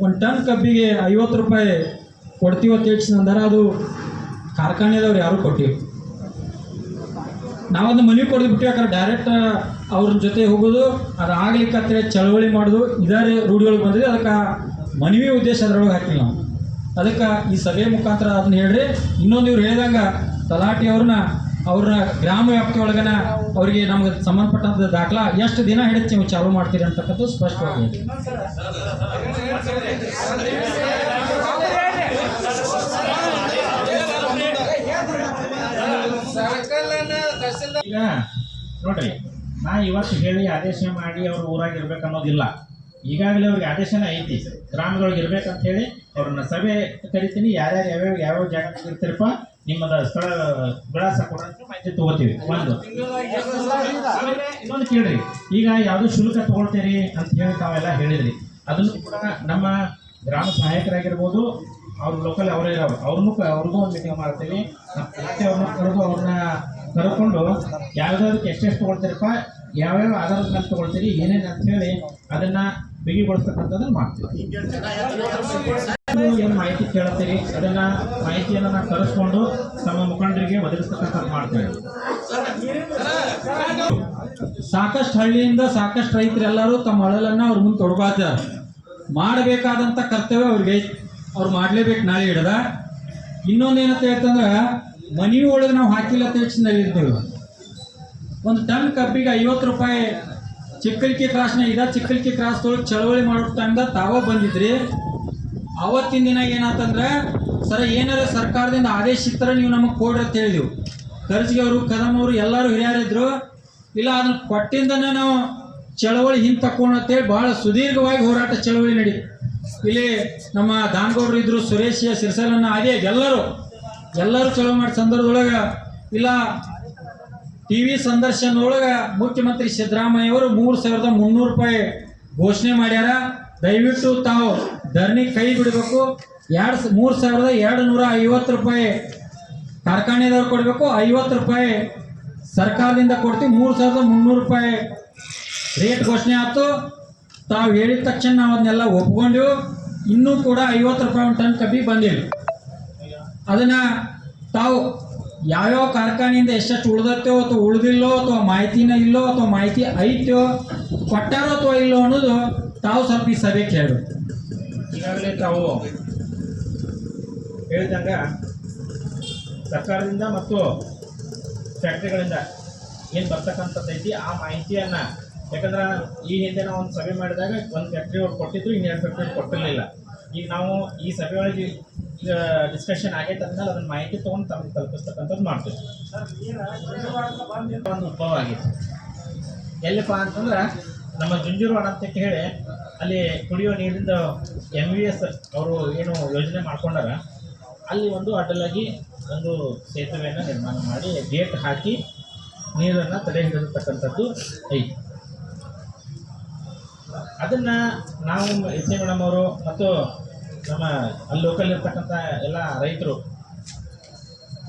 1 ಟನ್ ಕಬ್ಬಿಗೆ 50 ರೂಪಾಯಿ ಕೊಡ್ತೀವಿ ಅಂತ ಹೇಳ್ಸಿದ್ರೆ ಅದು ಕಾರ್ಖಾನೆದವ್ರು ಯಾರು ಕೊಟ್ಟಿವಿ. ನಾವೊಂದು ಮನವಿ ಕೊಡ್ದು ಬಿಟ್ಟು ಯಾಕಂದ್ರೆ ಡೈರೆಕ್ಟ್ ಅವ್ರ ಜೊತೆ ಹೋಗೋದು, ಅದು ಆಗ್ಲಿಕ್ಕೆ ಚಳವಳಿ ಮಾಡೋದು ಇದಾರೆ ರೂಢಿಯೊಳಗೆ ಬಂದಿದೆ. ಅದಕ್ಕೆ ಮನವಿ ಉದ್ದೇಶ ಅದರೊಳಗೆ ಹಾಕಿಲ್ಲ ನಾವು. ಅದಕ್ಕೆ ಈ ಸಭೆ ಮುಖಾಂತರ ಅದನ್ನ ಹೇಳ್ರಿ. ಇನ್ನೊಂದು ಇವ್ರು ಹೇಳಿದಂಗೆ ತಲಾಟಿ ಅವ್ರನ್ನ ಗ್ರಾಮ ವ್ಯಾಪ್ತಿ ಒಳಗನ ಅವರಿಗೆ ನಮ್ಗೆ ಸಂಬಂಧಪಟ್ಟಂಥ ದಾಖಲಾ ಎಷ್ಟು ದಿನ ಹಿಡಿದು ನೀವು ಚಾಲೂ ಮಾಡ್ತೀರಿ ಅಂತಕ್ಕಂಥದ್ದು ಸ್ಪಷ್ಟವಾಗಿ. ಈಗ ನೋಡ್ರಿ, ನಾ ಇವತ್ತು ಹೇಳಿ ಆದೇಶ ಮಾಡಿ ಅವ್ರು ಊರಾಗ ಇರ್ಬೇಕನ್ನೋದಿಲ್ಲ. ಈಗಾಗಲೇ ಅವ್ರಿಗೆ ಆದೇಶನೇ ಐತಿ, ಗ್ರಾಮದೊಳಗೆ ಇರ್ಬೇಕಂತ ಹೇಳಿ ಅವ್ರನ್ನ ಸಭೆ ಕರಿತೀನಿ. ಯಾರ್ಯಾರು ಯಾವ್ಯಾವ ಜಾಗಕ್ಕೆ ಇರ್ತೀರಪ್ಪ ನಿಮ್ಮದ ಸ್ಥಳ ವಿಳಾಸ ಕೊಡೋಕ್ಕೆ ಮಾಹಿತಿ ತೊಗೋತೀವಿ. ಇನ್ನೊಂದು ಕೇಳ್ರಿ, ಈಗ ಯಾವುದು ಶುಲ್ಕ ತೊಗೊಳ್ತೀರಿ ಅಂತ ಹೇಳಿ ತಾವೆಲ್ಲ ಹೇಳಿದ್ರಿ. ಅದನ್ನು ಕೂಡ ನಮ್ಮ ಗ್ರಾಮ ಸಹಾಯಕರಾಗಿರ್ಬೋದು ಅವ್ರ ಲೋಕಲ್ ಅವರೇ ಇರೋರು ಅವ್ರಿಗೂ ಒಂದು ಮೀಟಿಂಗ್ ಮಾಡ್ತೀವಿ. ಮತ್ತೆ ಅವ್ರನ್ನ ಕರೆದು ಅವ್ರನ್ನ ಕರ್ಕೊಂಡು ಯಾವ್ದಾವ್ದಕ್ಕೆ ಎಷ್ಟೆಷ್ಟು ತೊಗೊಳ್ತೀರಪ್ಪ, ಯಾವ್ಯಾವ ಆಧಾರದ ಮೇಲೆ ತೊಗೊಳ್ತೀರಿ, ಏನೇನು ಅಂತ ಹೇಳಿ ಅದನ್ನ ಬಿಗಿಗೊಳಿಸ್ತಕ್ಕಂಥದ್ದನ್ನು ಮಾಡ್ತೀವಿ. ಏನು ಮಾಹಿತಿ ಕೇಳ್ತೀರಿ ಅದನ್ನ ಮಾಹಿತಿಯನ್ನು ನಾವು ತರಿಸ್ಕೊಂಡು ತಮ್ಮ ಮುಖಂಡರಿಗೆ ಒದಗಿಸ್ತಕ್ಕಂಥದ್ದು ಮಾಡ್ತೇವೆ. ಸಾಕಷ್ಟು ಹಳ್ಳಿಯಿಂದ ಸಾಕಷ್ಟು ರೈತರೆಲ್ಲರೂ ತಮ್ಮ ಅಳಲನ್ನು ಅವ್ರ ಮುಂದೆ ತೊಡ್ಕೊಳ್ತಾರೆ. ಮಾಡಬೇಕಾದಂಥ ಕರ್ತವ್ಯ ಅವ್ರಿಗೆ ಅವ್ರು ಮಾಡಲೇಬೇಕು ನಾಳೆ ಹಿಡ್ದ. ಇನ್ನೊಂದೇನಂತ ಹೇಳ್ತಂದ್ರೆ ಮನೆ ಒಳಗೆ ನಾವು ಹಾಕಿಲ್ಲ ತಿಳಿಸಿದ್ದೇವೆ. ಒಂದು ಟನ್ ಕಬ್ಬಿಗೆ 50 ರೂಪಾಯಿ ಚಿಕ್ಕಲ್ಕಿ ಕ್ರಾಸ್ನ ಚಿಕ್ಕಲ್ಕಿ ಕ್ರಾಸ್ ತೊಳಗೆ ಚಳವಳಿ ಮಾಡೋ ಟೈಮ್ದಾಗ ತಾವ ಬಂದಿದ್ರಿ. ಅವತ್ತಿನ ದಿನ ಏನಾತಂದ್ರೆ ಸರ ಏನಾರ ಸರ್ಕಾರದಿಂದ ಆದೇಶ ಇತ್ತರ ನೀವು ನಮಗೆ ಕೊಡ್ರಿ ಅಂತ ಹೇಳಿದೆವು. ಕರ್ಜಿಗೆ ಅವರು ಕದಮ್ ಅವರು ಎಲ್ಲರೂ ಹಿರಿಯರಿದ್ರು. ಇಲ್ಲ ಅದನ್ನ ಕೊಟ್ಟಿಂದನೇ ನಾವು ಚಳವಳಿ ಹಿಂದೆ ತಕ್ಕೊಂಡು ಅಂತೇಳಿ ಭಾಳ ಸುದೀರ್ಘವಾಗಿ ಹೋರಾಟ ಚಳವಳಿ ನಡಿ. ಇಲ್ಲಿ ನಮ್ಮ ದಾನಗೌಡರು ಇದ್ರು, ಸುರೇಶ್ ಸಿರ್ಸಲನ್ನ ಅದೇ ಎಲ್ಲರೂ ಚಳವಳಿ ಮಾಡಿ ಸಂದರ್ಭದೊಳಗೆ ಇಲ್ಲ TV ಸಂದರ್ಶನದೊಳಗೆ ಮುಖ್ಯಮಂತ್ರಿ ಸಿದ್ದರಾಮಯ್ಯ ಅವರು 3,300 ರೂಪಾಯಿ ಘೋಷಣೆ ಮಾಡ್ಯಾರ. ದಯವಿಟ್ಟು ತಾವು ಧರಣಿ ಕೈ ಬಿಡಬೇಕು. 3,250 ರೂಪಾಯಿ ಕಾರ್ಖಾನೆದವ್ರು ಕೊಡಬೇಕು, 50 ರೂಪಾಯಿ ಸರ್ಕಾರದಿಂದ ಕೊಡ್ತೀವಿ. 3,300 ರೂಪಾಯಿ ರೇಟ್ ಘೋಷಣೆ ಆಯ್ತು. ತಾವು ಹೇಳಿದ ತಕ್ಷಣ ನಾವು ಅದನ್ನೆಲ್ಲ ಒಪ್ಕೊಂಡೆವು. ಇನ್ನೂ ಕೂಡ 50 ರೂಪಾಯಿ ಒಂದು ಟನ್ ಕಬ್ಬಿ ಬಂದಿಲ್ಲ. ಅದನ್ನು ತಾವು ಯಾವ್ಯಾವ ಕಾರ್ಖಾನೆಯಿಂದ ಎಷ್ಟೆಷ್ಟು ಉಳ್ದತ್ತೋ ಅಥವಾ ಉಳ್ದಿಲ್ಲೋ ಅಥವಾ ಮಾಹಿತಿನ ಇಲ್ಲೋ ಅಥವಾ ಮಾಹಿತಿ ಐತೋ ಕೊಟ್ಟಾರೋ ಅಥವಾ ಇಲ್ಲೋ ಅನ್ನೋದು ತಾವು ಸ್ವಲ್ಪ ಈ ಸಭೆಗೆ ಹೇಳು. ಈಗಾಗಲೇ ತಾವು ಹೇಳಿದಂಗೆ ಸರ್ಕಾರದಿಂದ ಮತ್ತು ಫ್ಯಾಕ್ಟ್ರಿಗಳಿಂದ ಏನು ಬರ್ತಕ್ಕಂಥದ್ದೈತಿ ಆ ಮಾಹಿತಿಯನ್ನು, ಯಾಕಂದ್ರೆ ಈ ಹಿಂದೆ ನಾವು ಒಂದು ಸಭೆ ಮಾಡಿದಾಗ ಒಂದು ಫ್ಯಾಕ್ಟ್ರಿ ಅವ್ರು ಕೊಟ್ಟಿದ್ರು, ಇನ್ನೆರಡು ಫ್ಯಾಕ್ಟ್ರಿ ಕೊಟ್ಟಿರಲಿಲ್ಲ. ಈಗ ನಾವು ಈ ಸಭೆ ಒಳಗೆ ಈಗ ಡಿಸ್ಕಷನ್ ಆಗೈತೆ ಅಂದ್ಮೇಲೆ ಅದನ್ನ ಮಾಹಿತಿ ತೊಗೊಂಡು ತಮಗೆ ತಲುಪಿಸ್ತಕ್ಕಂಥದ್ದು ಮಾಡ್ತೀವಿ. ಒಂದು ಉದ್ಭವ ಆಗೈತೆ ಎಲ್ಲಿಪ್ಪ ಅಂತಂದ್ರೆ ನಮ್ಮ ಜುಂಜೂರವಾಡ ಅಂತ ಹೇಳಿ ಅಲ್ಲಿ ಕುಡಿಯೋ ನೀರಿಂದ MVS ಅವರು ಏನು ಯೋಜನೆ ಮಾಡ್ಕೊಂಡಾರ, ಅಲ್ಲಿ ಒಂದು ಅಡ್ಡಲಾಗಿ ಒಂದು ಸೇತುವೆಯನ್ನು ನಿರ್ಮಾಣ ಮಾಡಿ ಗೇಟ್ ಹಾಕಿ ನೀರನ್ನು ತಡೆ ಹಿಡಿದಿರ್ತಕ್ಕಂಥದ್ದು ಐತಿ. ಅದನ್ನು ನಾವು ಎಸ್ ಎ ಮೇಡಮ್ ಅವರು ಮತ್ತು ನಮ್ಮ ಅಲ್ಲಿ ಲೋಕಲ್ ಇರ್ತಕ್ಕಂಥ ಎಲ್ಲ ರೈತರು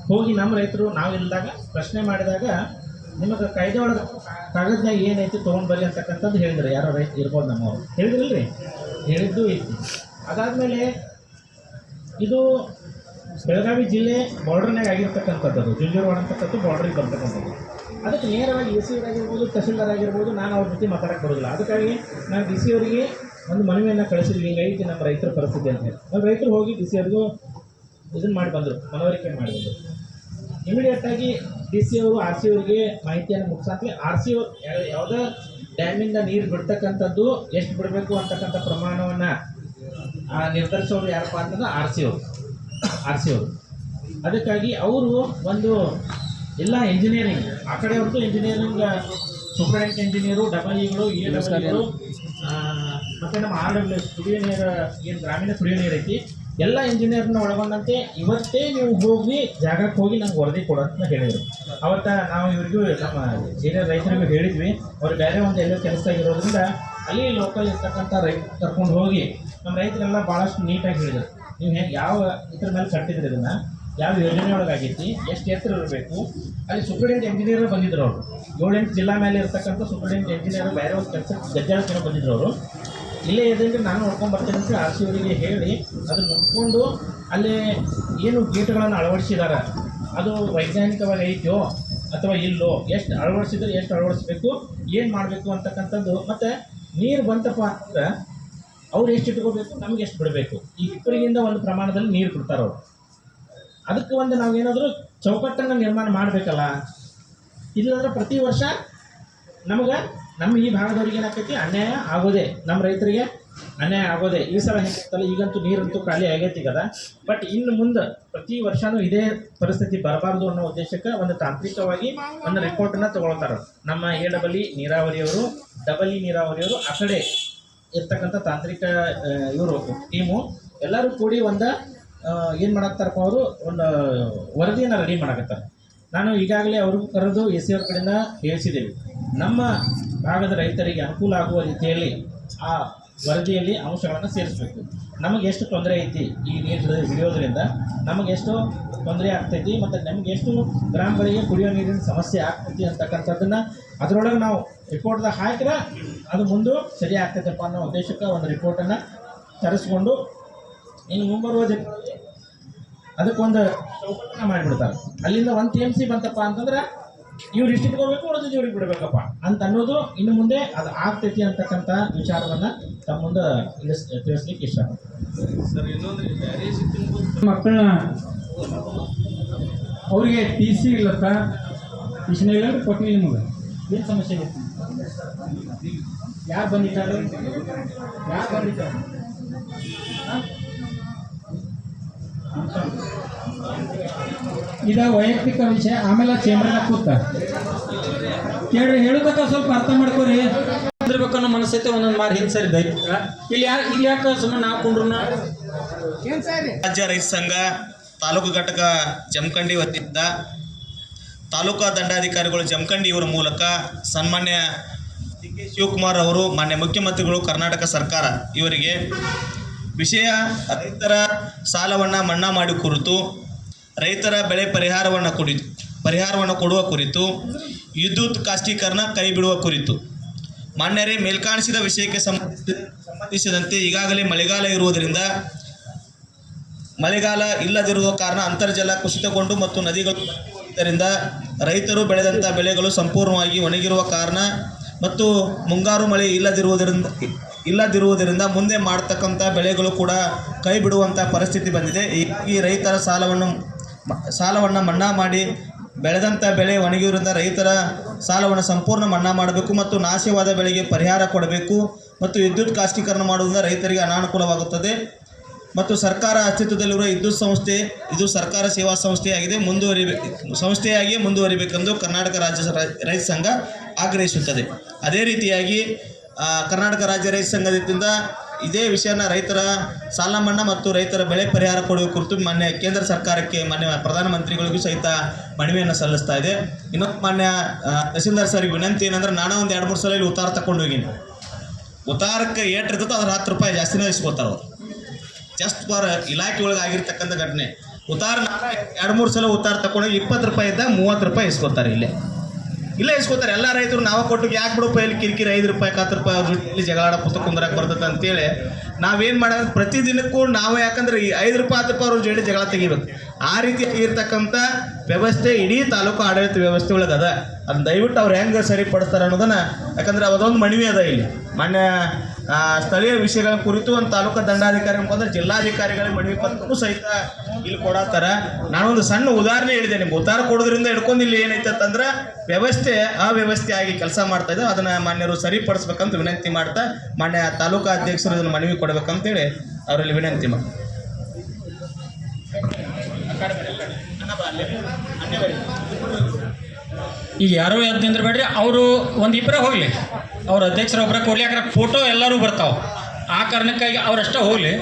ಹೋಗಿ ನಮ್ಮ ರೈತರು ನಾವು ಇಲ್ದಾಗ ಪ್ರಶ್ನೆ ಮಾಡಿದಾಗ ನಿಮಗೆ ಕಾಯ್ದೆ ಒಳಗೆ ಕಾಗದನಾಗ ಏನೈತಿ ತೊಗೊಂಡು ಬರ್ರಿ ಅಂತಕ್ಕಂಥದ್ದು ಹೇಳಿದ್ರು. ಯಾರೋ ರೈತ ಇರ್ಬೋದು ನಮ್ಮವರು ಹೇಳಿದ್ರಲ್ರಿ, ಹೇಳಿದ್ದು ಐತಿ. ಅದಾದಮೇಲೆ ಇದು ಬೆಳಗಾವಿ ಜಿಲ್ಲೆ ಬಾರ್ಡರ್ನಾಗ ಆಗಿರ್ತಕ್ಕಂಥದ್ದು, ಜುಂಜೂರವಾಡ ಅಂತಕ್ಕಂಥದ್ದು ಬಾರ್ಡ್ರಿಗೆ ಬರ್ತಕ್ಕಂಥದ್ದು. ಅದಕ್ಕೆ ನೇರವಾಗಿ DC ಅವರಾಗಿರ್ಬೋದು, ತಹಸೀಲ್ದಾರ್ ಆಗಿರ್ಬೋದು, ನಾನು ಅವ್ರ ಜೊತೆ ಮಾತಾಡಕ್ಕೆ ಬರೋದಿಲ್ಲ. ಅದಕ್ಕಾಗಿ ನಾನು DC ಅವರಿಗೆ ಒಂದು ಮನವಿಯನ್ನು ಕಳಿಸಿದ್ವಿ, ಹಿಂಗೈತಿ ನಮ್ಮ ರೈತರ ಪರಿಸ್ಥಿತಿ ಅಂತ ಹೇಳಿ. ನಮ್ಮ ರೈತರು ಹೋಗಿ DC ಅವ್ರಿಗೂ ಇದನ್ನು ಮಾಡಿ ಬಂದರು, ಮನವರಿಕೆ ಮಾಡಿ ಬಂದರು. ಇಮಿಡಿಯೇಟಾಗಿ DC ಅವರು RC ಅವರಿಗೆ ಮಾಹಿತಿಯನ್ನು ಮುಗಿಸಾಕ್ಲಿ. RC ಅವ್ರು ಯಾವುದೇ ಡ್ಯಾಮಿಂದ ನೀರು ಬಿಡ್ತಕ್ಕಂಥದ್ದು ಎಷ್ಟು ಬಿಡಬೇಕು ಅಂತಕ್ಕಂಥ ಪ್ರಮಾಣವನ್ನು ನಿರ್ಧರಿಸೋರು ಯಾರಪ್ಪ ಅಂತಂದ್ರೆ RC ಅವರು. ಅದಕ್ಕಾಗಿ ಅವರು ಒಂದು ಎಲ್ಲ ಇಂಜಿನಿಯರಿಂಗ್ ಆ ಕಡೆ ಅವ್ರದ್ದು ಇಂಜಿನಿಯರಿಂಗ್ ಸೂಪರಿಂಟೆಂಡೆಂಟ್ ಇಂಜಿನಿಯರು, ಡಬಲ್ಇಗಳು, AWಗಳು ಮತ್ತು ನಮ್ಮ RWS ಕುಡಿಯೋ ನೀರು ಏನು ಗ್ರಾಮೀಣ ಕುಡಿಯೋ ನೀರು ಐತಿ ಎಲ್ಲ ಇಂಜಿನಿಯರ್ನ ಒಳಗೊಂಡಂತೆ ಇವತ್ತೇ ನೀವು ಹೋಗಿ ಜಾಗಕ್ಕೆ ಹೋಗಿ ನಂಗೆ ವರದಿ ಕೊಡೋಂತ ಹೇಳಿದರು. ಅವತ್ತ ನಾವು ಇವ್ರಿಗೂ ನಮ್ಮ ಹಿರಿಯ ರೈತರಿಗೂ ಹೇಳಿದ್ವಿ. ಅವ್ರು ಬೇರೆ ಒಂದು ಎಲ್ಲೋ ಕೆಲಸ ಆಗಿರೋದ್ರಿಂದ ಅಲ್ಲಿ ಲೋಕಲ್ ಇರ್ತಕ್ಕಂಥ ರೈತ ಕರ್ಕೊಂಡು ಹೋಗಿ ನಮ್ಮ ರೈತರೆಲ್ಲ ಭಾಳಷ್ಟು ನೀಟಾಗಿ ಹೇಳಿದರು. ನೀವು ಹೇಗೆ ಯಾವ ಇದ್ರ ಮೇಲೆ ಕಟ್ಟಿದ್ರಿ, ಇದನ್ನು ಯಾವ ಯೋಜನೆ ಒಳಗಾಗೈತಿ, ಎಷ್ಟು ಎತ್ತರ ಇರಬೇಕು. ಅಲ್ಲಿ ಸೂಪರಿಂಟೆಂಡೆಂಟ್ ಇಂಜಿನಿಯರ್ ಬಂದಿದ್ರು. ಅವರು 7-8 ಜಿಲ್ಲಾ ಮೇಲೆ ಇರ್ತಕ್ಕಂಥ ಸೂಪರಿಂಟೆಂಡೆಂಟ್ ಇಂಜಿನಿಯರ್ ಬೇರೆ ಒಂದು ಕೆಲಸ ಗಜ್ಜಾಳಕ್ಕೆ ಬಂದಿದ್ರು. ಅವರು ಇಲ್ಲೇ ಇದ್ದಂಗೆ ನಾನು ನೋಡ್ಕೊಂಡು ಬರ್ತೀನಿ ಅಂತ RC ಅವರಿಗೆ ಹೇಳಿ ಅದನ್ನು ನೋಡಿಕೊಂಡು ಅಲ್ಲಿ ಏನು ಗೇಟ್ಗಳನ್ನು ಅಳವಡಿಸಿದ್ದಾರೆ ಅದು ವೈಜ್ಞಾನಿಕವಾಗಿ ಐತೋ ಅಥವಾ ಇಲ್ಲೋ, ಎಷ್ಟು ಅಳವಡಿಸಿದ್ರೆ ಎಷ್ಟು ಅಳವಡಿಸ್ಬೇಕು, ಏನು ಮಾಡಬೇಕು ಅಂತಕ್ಕಂಥದ್ದು. ಮತ್ತು ನೀರು ಬಂತಪ್ಪ ಅಂದ್ರೆ ಅವ್ರು ಎಷ್ಟು ಇಟ್ಕೋಬೇಕು, ನಮ್ಗೆ ಎಷ್ಟು ಬಿಡಬೇಕು, ಈ ಇಬ್ಬರಿಗಿಂತ ಒಂದು ಪ್ರಮಾಣದಲ್ಲಿ ನೀರು ಬಿಡ್ತಾರೆ ಅವರು. ಅದಕ್ಕೆ ಒಂದು ನಾವೇನಾದರೂ ಚೌಕಟ್ಟನ್ನು ನಿರ್ಮಾಣ ಮಾಡಬೇಕಲ್ಲ. ಇಲ್ಲಾಂದ್ರೆ ಪ್ರತಿ ವರ್ಷ ನಮಗೆ ನಮ್ಮ ಈ ಭಾಗದವ್ರಿಗೆ ಏನಾಕೈತಿ ಅನ್ಯಾಯ ಆಗೋದೇ, ನಮ್ಮ ರೈತರಿಗೆ ಅನ್ಯಾಯ ಆಗೋದೇ. ಈ ಸಲ ಹೆಂಗಿರ್ತಲ್ಲ, ಈಗಂತೂ ನೀರಂತೂ ಖಾಲಿ ಆಗೈತಿ ಈಗ. ಬಟ್ ಇನ್ನು ಮುಂದೆ ಪ್ರತಿ ವರ್ಷವೂ ಇದೇ ಪರಿಸ್ಥಿತಿ ಬರಬಾರ್ದು ಅನ್ನೋ ಉದ್ದೇಶಕ್ಕೆ ಒಂದು ತಾಂತ್ರಿಕವಾಗಿ ಒಂದು ರಿಪೋರ್ಟನ್ನು ತೊಗೊಳ್ತಾರೆ. ನಮ್ಮ AWE ನೀರಾವರಿಯವರು, EE ನೀರಾವರಿಯವರು, ಆ ಕಡೆ ಇರ್ತಕ್ಕಂಥ ತಾಂತ್ರಿಕ ಇವರು ಟೀಮು ಎಲ್ಲರೂ ಕೂಡಿ ಒಂದು ಏನು ಮಾಡಾಕ್ತಾರಪ್ಪ, ಅವರು ಒಂದು ವರದಿಯನ್ನು ರೆಡಿ ಮಾಡಾಕತ್ತಾರೆ. ನಾನು ಈಗಾಗಲೇ ಅವ್ರಿಗೂ ಕರೆದು AC ಅವ್ರ ಕಡೆಯಿಂದ ಹೇಳಿಸಿದ್ದೇವೆ. ನಮ್ಮ ಭಾಗದ ರೈತರಿಗೆ ಅನುಕೂಲ ಆಗುವ ರೀತಿಯಲ್ಲಿ ಆ ವರದಿಯಲ್ಲಿ ಅಂಶಗಳನ್ನು ಸೇರಿಸಬೇಕು. ನಮಗೆ ಎಷ್ಟು ತೊಂದರೆ ಐತಿ ಈ ನೀರು ಹಿಡಿಯೋದ್ರಿಂದ, ನಮಗೆ ಎಷ್ಟು ತೊಂದರೆ ಆಗ್ತೈತಿ ಮತ್ತು ನಮಗೆ ಎಷ್ಟು ಗ್ರಾಮಗಳಿಗೆ ಕುಡಿಯೋ ನೀರಿನ ಸಮಸ್ಯೆ ಆಗ್ತೈತಿ ಅಂತಕ್ಕಂಥದ್ದನ್ನು ಅದರೊಳಗೆ ನಾವು ರಿಪೋರ್ಟ್ದಾಗ ಹಾಕಿದ್ರೆ ಅದು ಮುಂದೆ ಸರಿ ಆಗ್ತೈತಪ್ಪ ಅನ್ನೋ ಉದ್ದೇಶಕ್ಕೆ ಒಂದು ರಿಪೋರ್ಟನ್ನು ತರಿಸ್ಕೊಂಡು ಇನ್ನು ಮುಂಬರುವ ದಿನಗಳಲ್ಲಿ ಅದಕ್ಕೊಂದು ಚೌಕಟ್ಟನ್ನು ಮಾಡಿಬಿಡ್ತಾರೆ. ಅಲ್ಲಿಂದ 1 TMC ಬಂತಪ್ಪ ಅಂತಂದ್ರೆ ಇವ್ರು ಇಷ್ಟಿಗೆ ಹೋಗ್ಬೇಕು, ಉಳಿದು ಇವ್ರಿಗೆ ಬಿಡಬೇಕಪ್ಪ ಅಂತ ಅನ್ನೋದು ಇನ್ನು ಮುಂದೆ ಅದು ಆಗ್ತೈತಿ ಅಂತಕ್ಕಂಥ ವಿಚಾರವನ್ನು ತಮ್ಮ ಮುಂದೆ ತಿಳಿಸ್ಲಿಕ್ಕೆ ಇಷ್ಟಪಡ್ತೀನಿ. ಮಕ್ಕಳನ್ನ ಅವರಿಗೆ TC ಇಲ್ಲತ್ತ ಇಷ್ಟ ಇಲ್ಲ ಕೊಟ್ಟಿಲ್ಲ ನಿಮಗೆ ಏನು ಸಮಸ್ಯೆ ಇದೆ? ಯಾರು ಬಂದಿದ್ದಾರೆ? ಇದ ವೈಯಕ್ತಿಕ ವಿಷಯ. ಆಮೇಲೆ ಚೇಂಬರ್ನ ಕೂತ ಕೇಳ್ರಿ, ಹೇಳೋದಕ್ಕ ಸ್ವಲ್ಪ ಅರ್ಥ ಮಾಡ್ಕೋರಿ. ಅಂದಿರ್ಬೇಕನ್ನೋ ಮನಸ್ಸೈತೆ ಒಂದೊಂದು ಮಾರು ಹಿಂದೆ ಸರಿ ದೈಹಿಕ ಇಲ್ಲಿ ಯಾಕೆ ಸುಮ್ಮನೆ ನಾವು ಕುಂಡ್ರು ರಾಜ್ಯ ರೈತ ಸಂಘ ತಾಲೂಕು ಘಟಕ ಜಮಖಂಡಿ ವತಿಯಿಂದ ತಾಲೂಕಾ ದಂಡಾಧಿಕಾರಿಗಳು ಜಮಖಂಡಿ ಇವರ ಮೂಲಕ ಸನ್ಮಾನ್ಯ DK ಶಿವಕುಮಾರ್ ಅವರು, ಮಾನ್ಯ ಮುಖ್ಯಮಂತ್ರಿಗಳು, ಕರ್ನಾಟಕ ಸರ್ಕಾರ ಇವರಿಗೆ ವಿಷಯ ರೈತರ ಸಾಲವನ್ನು ಮನ್ನಾ ಮಾಡಿ ಕುರಿತು, ರೈತರ ಬೆಳೆ ಪರಿಹಾರವನ್ನು ಕೊಡುವ ಕುರಿತು, ವಿದ್ಯುತ್ ಖಾಸಗೀಕರಣ ಕೈ ಬಿಡುವ ಕುರಿತು. ಮಾನ್ಯರೇ, ಮೇಲ್ಕಾಣಿಸಿದ ವಿಷಯಕ್ಕೆ ಸಂಬಂಧಿಸಿದಂತೆ ಈಗಾಗಲೇ ಮಳೆಗಾಲ ಇಲ್ಲದಿರುವ ಕಾರಣ ಅಂತರ್ಜಲ ಕುಸಿತಗೊಂಡು ಮತ್ತು ನದಿಗಳು ಇದರಿಂದ ರೈತರು ಬೆಳೆದಂಥ ಬೆಳೆಗಳು ಸಂಪೂರ್ಣವಾಗಿ ಒಣಗಿರುವ ಕಾರಣ ಮತ್ತು ಮುಂಗಾರು ಮಳೆ ಇಲ್ಲದಿರುವುದರಿಂದ ಮುಂದೆ ಮಾಡ್ತಕ್ಕಂಥ ಬೆಳೆಗಳು ಕೂಡ ಕೈ ಬಿಡುವಂಥ ಪರಿಸ್ಥಿತಿ ಬಂದಿದೆ. ಈ ರೈತರ ಸಾಲವನ್ನು ಮನ್ನಾ ಮಾಡಿ ಬೆಳೆದಂಥ ಬೆಳೆ ಒಣಗಿರುವುದರಿಂದ ರೈತರ ಸಾಲವನ್ನು ಸಂಪೂರ್ಣ ಮನ್ನಾ ಮಾಡಬೇಕು ಮತ್ತು ನಾಶವಾದ ಬೆಳೆಗೆ ಪರಿಹಾರ ಕೊಡಬೇಕು ಮತ್ತು ವಿದ್ಯುತ್ ಖಾಸಗೀಕರಣ ಮಾಡುವುದರಿಂದ ರೈತರಿಗೆ ಅನಾನುಕೂಲವಾಗುತ್ತದೆ ಮತ್ತು ಸರ್ಕಾರ ಅಸ್ತಿತ್ವದಲ್ಲಿರುವ ವಿದ್ಯುತ್ ಸಂಸ್ಥೆ ಇದು ಸರ್ಕಾರ ಸೇವಾ ಸಂಸ್ಥೆಯಾಗಿದೆ, ಸಂಸ್ಥೆಯಾಗಿಯೇ ಮುಂದುವರಿಬೇಕೆಂದು ಕರ್ನಾಟಕ ರಾಜ್ಯ ರೈತ ಸಂಘ ಆಗ್ರಹಿಸುತ್ತದೆ. ಅದೇ ರೀತಿಯಾಗಿ ಕರ್ನಾಟಕ ರಾಜ್ಯ ರೈತ ಸಂಘದಿಂದ ಇದೇ ವಿಷಯನ ರೈತರ ಸಾಲ ಮನ್ನಾ ಮತ್ತು ರೈತರ ಬೆಳೆ ಪರಿಹಾರ ಕೊಡುವ ಕುರಿತು ಮಾನ್ಯ ಕೇಂದ್ರ ಸರ್ಕಾರಕ್ಕೆ, ಮಾನ್ಯ ಪ್ರಧಾನಮಂತ್ರಿಗಳಿಗೂ ಸಹಿತ ಮನವಿಯನ್ನು ಸಲ್ಲಿಸ್ತಾ ಇದೆ. ಇನ್ನೊಂದು ಮಾನ್ಯ ತಹಸೀಲ್ದಾರ್ ಸರ್ಗೆ ವಿನಂತಿ ಏನಂದ್ರೆ, ನಾನು ಒಂದು 2-3 ಸಲ ಇಲ್ಲಿ ಉತ್ತಾರ ತಗೊಂಡು ಹೋಗಿನಿ. ಉತ್ತಾರಕ್ಕೆ ಏಟಿರ್ತೈತೋ ಅದ್ರ 10 ರೂಪಾಯಿ ಜಾಸ್ತಿನೇ ಇಸ್ಕೋತಾರೆ ಅವರು. ಜಸ್ಟ್ ಫಾರ್ ಇಲಾಖೆ ಒಳಗೆ ಆಗಿರ್ತಕ್ಕಂಥ ಘಟನೆ. ಉತ್ತಾರ 2-3 ಸಲ ಉತ್ತಾರ ತಗೊಂಡೋಗಿ 20 ರೂಪಾಯಿಂದ 30 ರೂಪಾಯಿ ಇಸ್ಕೋತಾರೆ. ಇಲ್ಲೇ ಇಸ್ಕೋತಾರೆ. ಎಲ್ಲ ರೈತರು ನಾವು ಕೊಟ್ಟು ಯಾಕೆ ಬಿಡಪ್ಪ ಇಲ್ಲಿ ಕಿರಿಕಿರಿ 5 ರೂಪಾಯಿ 10 ರೂಪಾಯಿ ಅವ್ರ ಜೊತೆ ಜಗಳಾಡ ಪುಸ್ತಕ ಕುಂದ್ರಕ್ಕೆ ಬರ್ತದೆ ಅಂತೇಳಿ ನಾವೇನು ಮಾಡೋದು, ಪ್ರತಿದಿನಕ್ಕೂ ನಾವು ಯಾಕಂದ್ರೆ ಈ 5 ರೂಪಾಯಿ 10 ರೂಪಾಯಿ ಅವ್ರ ಜೊತೆ ಜಗಳ ತೆಗಿಬೇಕು. ಆ ರೀತಿ ಇರ್ತಕ್ಕಂಥ ವ್ಯವಸ್ಥೆ ಇಡೀ ತಾಲೂಕು ಆಡಳಿತ ವ್ಯವಸ್ಥೆ ಒಳಗೆ ಅದ. ಅದನ್ನ ದಯವಿಟ್ಟು ಅವ್ರು ಹೆಂಗೆ ಸರಿಪಡಿಸ್ತಾರೆ ಅನ್ನೋದನ್ನು, ಯಾಕಂದ್ರೆ ಅದೊಂದು ಮನವಿ ಅದ. ಇಲ್ಲಿ ಮಾನ್ಯ ಸ್ಥಳೀಯ ವಿಷಯಗಳ ಕುರಿತು ಒಂದು ತಾಲೂಕು ದಂಡಾಧಿಕಾರಿ ಮುಖಾಂತರ ಜಿಲ್ಲಾಧಿಕಾರಿಗಳಿಗೆ ಮನವಿ ಪತ್ರಕ್ಕೂ ಸಹಿತ ಇಲ್ಲಿ ಕೊಡತ್ತಾರ. ನಾನೊಂದು ಸಣ್ಣ ಉದಾಹರಣೆ ಹೇಳಿದೆ. ನಿಮ್ಗೆ ಉತ್ತಾರ ಕೊಡೋದ್ರಿಂದ ಹಿಡ್ಕೊಂಡು ಇಲ್ಲಿ ಏನೈತೆ ಅಂತಂದ್ರೆ ವ್ಯವಸ್ಥೆ ಅವ್ಯವಸ್ಥೆ ಆಗಿ ಕೆಲಸ ಮಾಡ್ತಾ ಇದ್ದಾರೆ. ಅದನ್ನು ಮಾನ್ಯರು ಸರಿಪಡಿಸ್ಬೇಕಂತ ವಿನಂತಿ ಮಾಡ್ತಾ, ಮಾನ್ಯ ತಾಲೂಕು ಅಧ್ಯಕ್ಷರು ಇದನ್ನು ಮನವಿ ಕೊಡಬೇಕಂತೇಳಿ ಅವರಲ್ಲಿ ವಿನಂತಿ ಮಾಡಿ. ಈಗ ಯಾರೋ ಯಾವ್ದು ನಿಂದ್ರಬೇಡ್ರಿ, ಅವರು ಒಂದಿಬ್ಬರೇ ಹೋಗಲಿ, ಅವ್ರ ಅಧ್ಯಕ್ಷರ ಒಬ್ಬರ ಕೊಡ್ಲಿ. ಯಾಕಂದ್ರೆ ಫೋಟೋ ಎಲ್ಲರೂ ಬರ್ತಾವೆ, ಆ ಕಾರಣಕ್ಕಾಗಿ ಅವರಷ್ಟೇ ಹೋಗಲಿ.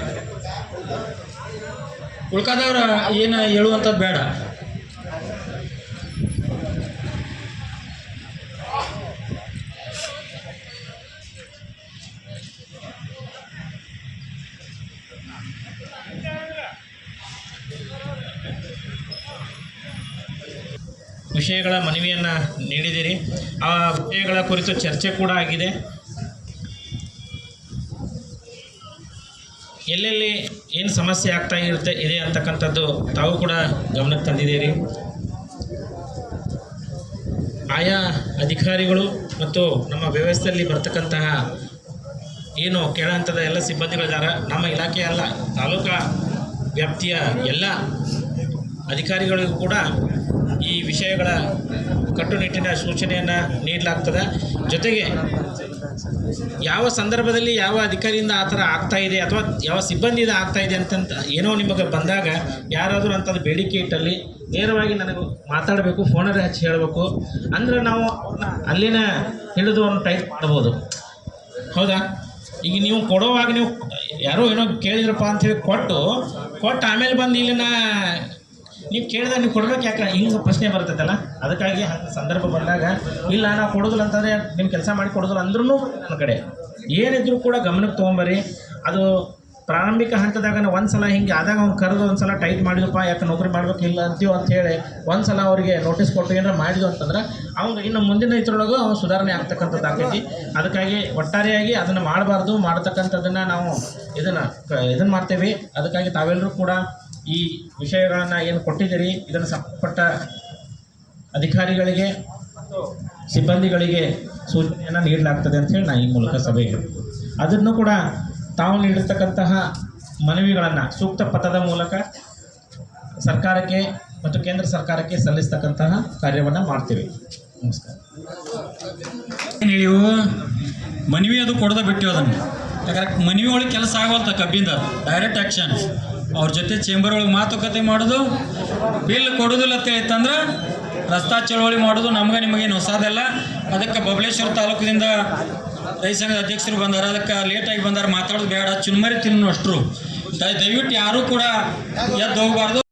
ಉಳ್ಕಾದವ್ರು ಏನು ಹೇಳುವಂಥದ್ದು ಬೇಡ. ವಿಷಯಗಳ ಮನವಿಯನ್ನು ನೀಡಿದ್ದೀರಿ. ಆ ವಿಷಯಗಳ ಕುರಿತು ಚರ್ಚೆ ಕೂಡ ಆಗಿದೆ. ಎಲ್ಲೆಲ್ಲಿ ಏನು ಸಮಸ್ಯೆ ಆಗ್ತಾ ಇದೆ ಅಂತಕ್ಕಂಥದ್ದು ತಾವು ಕೂಡ ಗಮನಕ್ಕೆ ತಂದಿದ್ದೀರಿ. ಆಯಾ ಅಧಿಕಾರಿಗಳು ಮತ್ತು ನಮ್ಮ ವ್ಯವಸ್ಥೆಯಲ್ಲಿ ಬರ್ತಕ್ಕಂತಹ ಏನು ಕೆಳ ಹಂತದ ಎಲ್ಲ ಸಿಬ್ಬಂದಿಗಳಿದ್ದಾರೆ, ನಮ್ಮ ಇಲಾಖೆ ಅಲ್ಲ ತಾಲೂಕಾ ವ್ಯಾಪ್ತಿಯ ಎಲ್ಲ ಅಧಿಕಾರಿಗಳಿಗೂ ಕೂಡ ಈ ವಿಷಯಗಳ ಕಟ್ಟುನಿಟ್ಟಿನ ಸೂಚನೆಯನ್ನು ನೀಡಲಾಗ್ತದೆ. ಜೊತೆಗೆ ಯಾವ ಸಂದರ್ಭದಲ್ಲಿ ಯಾವ ಅಧಿಕಾರಿಯಿಂದ ಆ ಥರ ಆಗ್ತಾಯಿದೆ ಅಥವಾ ಯಾವ ಸಿಬ್ಬಂದಿಯಿಂದ ಆಗ್ತಾಯಿದೆ ಅಂತಂತ ಏನೋ ನಿಮಗೆ ಬಂದಾಗ ಯಾರಾದರೂ ಅಂಥದ್ದು ಬೇಡಿಕೆ ಇಟ್ಟಲ್ಲಿ ನೇರವಾಗಿ ನನಗೆ ಮಾತಾಡಬೇಕು, ಫೋನಲ್ಲಿ ಹಚ್ಚಿ ಹೇಳಬೇಕು. ಅಂದರೆ ನಾವು ಅಲ್ಲಿನ ಹಿಡಿದು ಒಂದು ಟೈಪ್ ಮಾಡ್ಬೋದು. ಹೌದಾ? ಈಗ ನೀವು ಕೊಡೋವಾಗ ನೀವು ಯಾರೋ ಏನೋ ಕೇಳಿದ್ರಪ್ಪ ಅಂಥೇಳಿ ಕೊಟ್ಟು ಆಮೇಲೆ ಬಂದು ಇಲ್ಲಿನ ನೀವು ಕೇಳಿದಾಗ ನೀವು ಕೊಡ್ಬೇಕು, ಯಾಕೆ ಹಿಂಗೆ ಪ್ರಶ್ನೆ ಬರ್ತೈತಲ್ಲ. ಅದಕ್ಕಾಗಿ ಸಂದರ್ಭ ಬಂದಾಗ ಇಲ್ಲ ನಾವು ಕೊಡೋದಿಲ್ಲ ಅಂತಂದರೆ ನಿಮ್ಮ ಕೆಲಸ ಮಾಡಿ ಕೊಡೋದಿಲ್ಲ ಅಂದ್ರೂ ನನ್ನ ಕಡೆ ಏನಿದ್ರು ಕೂಡ ಗಮನಕ್ಕೆ ತೊಗೊಂಬರ್ರಿ. ಅದು ಪ್ರಾರಂಭಿಕ ಹಂತದಾಗ ಒಂದು ಸಲ ಹಿಂಗೆ ಆದಾಗ ಅವ್ನು ಕರೆದು ಒಂದು ಸಲ ಟೈಟ್ ಮಾಡಿದಪ್ಪ ಯಾಕೆ ನೌಕರಿ ಮಾಡ್ಬೇಕಿಲ್ಲ ಅಂತೀವಿ ಅಂಥೇಳಿ ಒಂದು ಸಲ ಅವರಿಗೆ ನೋಟಿಸ್ ಕೊಟ್ಟು ಏನಾರ ಮಾಡಿದ್ವು ಅಂತಂದ್ರೆ ಅವ್ನು ಇನ್ನು ಮುಂದಿನ ಇದ್ರೊಳಗೂ ಅವ್ನು ಸುಧಾರಣೆ ಆಗ್ತಕ್ಕಂಥದ್ದು ಆಗ್ತೈತಿ. ಅದಕ್ಕಾಗಿ ಒಟ್ಟಾರೆಯಾಗಿ ಅದನ್ನು ಮಾಡಬಾರ್ದು, ಮಾಡ್ತಕ್ಕಂಥದ್ದನ್ನು ನಾವು ಇದನ್ನು ಮಾಡ್ತೇವೆ. ಅದಕ್ಕಾಗಿ ತಾವೆಲ್ಲರೂ ಕೂಡ ಈ ವಿಷಯಗಳನ್ನು ಏನು ಕೊಟ್ಟಿದ್ದೀರಿ ಇದನ್ನು ಸಂಬಂಧಪಟ್ಟ ಅಧಿಕಾರಿಗಳಿಗೆ ಮತ್ತು ಸಿಬ್ಬಂದಿಗಳಿಗೆ ಸೂಚನೆಯನ್ನು ನೀಡಲಾಗ್ತದೆ ಅಂಥೇಳಿ ನಾನು ಈ ಮೂಲಕ ಸಭೆಗೆ ಅದನ್ನು ಕೂಡ ತಾವು ನೀಡಿರ್ತಕ್ಕಂತಹ ಮನವಿಗಳನ್ನು ಸೂಕ್ತ ಪಥದ ಮೂಲಕ ಸರ್ಕಾರಕ್ಕೆ ಮತ್ತು ಕೇಂದ್ರ ಸರ್ಕಾರಕ್ಕೆ ಸಲ್ಲಿಸ್ತಕ್ಕಂತಹ ಕಾರ್ಯವನ್ನು ಮಾಡ್ತೀವಿ. ನಮಸ್ಕಾರ. ನೀವು ಮನವಿ ಅದು ಕೊಡದ ಬಿಟ್ಟು ಅದನ್ನು ಯಾಕಂದ್ರೆ ಮನವಿ ಒಳಗೆ ಕೆಲಸ ಆಗವಲ್ತ ಕಬ್ಬಿಂದ ಡೈರೆಕ್ಟ್ ಆ್ಯಕ್ಷನ್ ಅವ್ರ ಜೊತೆ ಚೇಂಬರ್ ಒಳಗೆ ಮಾತುಕತೆ ಮಾಡೋದು, ಬಿಲ್ ಕೊಡೋದಿಲ್ಲ ಅಂತ ಹೇಳ್ತಂದ್ರೆ ರಸ್ತಾ ಚಳವಳಿ ಮಾಡೋದು ನಮ್ಗೆ ನಿಮಗೇನು ಹೊಸದಲ್ಲ. ಅದಕ್ಕೆ ಬಬಲೇಶ್ವರ ತಾಲೂಕಿನಿಂದ ರೈತ ಸಂಘದ ಅಧ್ಯಕ್ಷರು ಬಂದಾರ, ಅದಕ್ಕೆ ಲೇಟಾಗಿ ಬಂದಾರ, ಮಾತಾಡೋದು ಬೇಡ, ಚುನ್ಮರಿ ತಿನ್ನು ಅಷ್ಟರು. ದಯವಿಟ್ಟು ಯಾರೂ ಕೂಡ ಎದ್ದು ಹೋಗಬಾರ್ದು.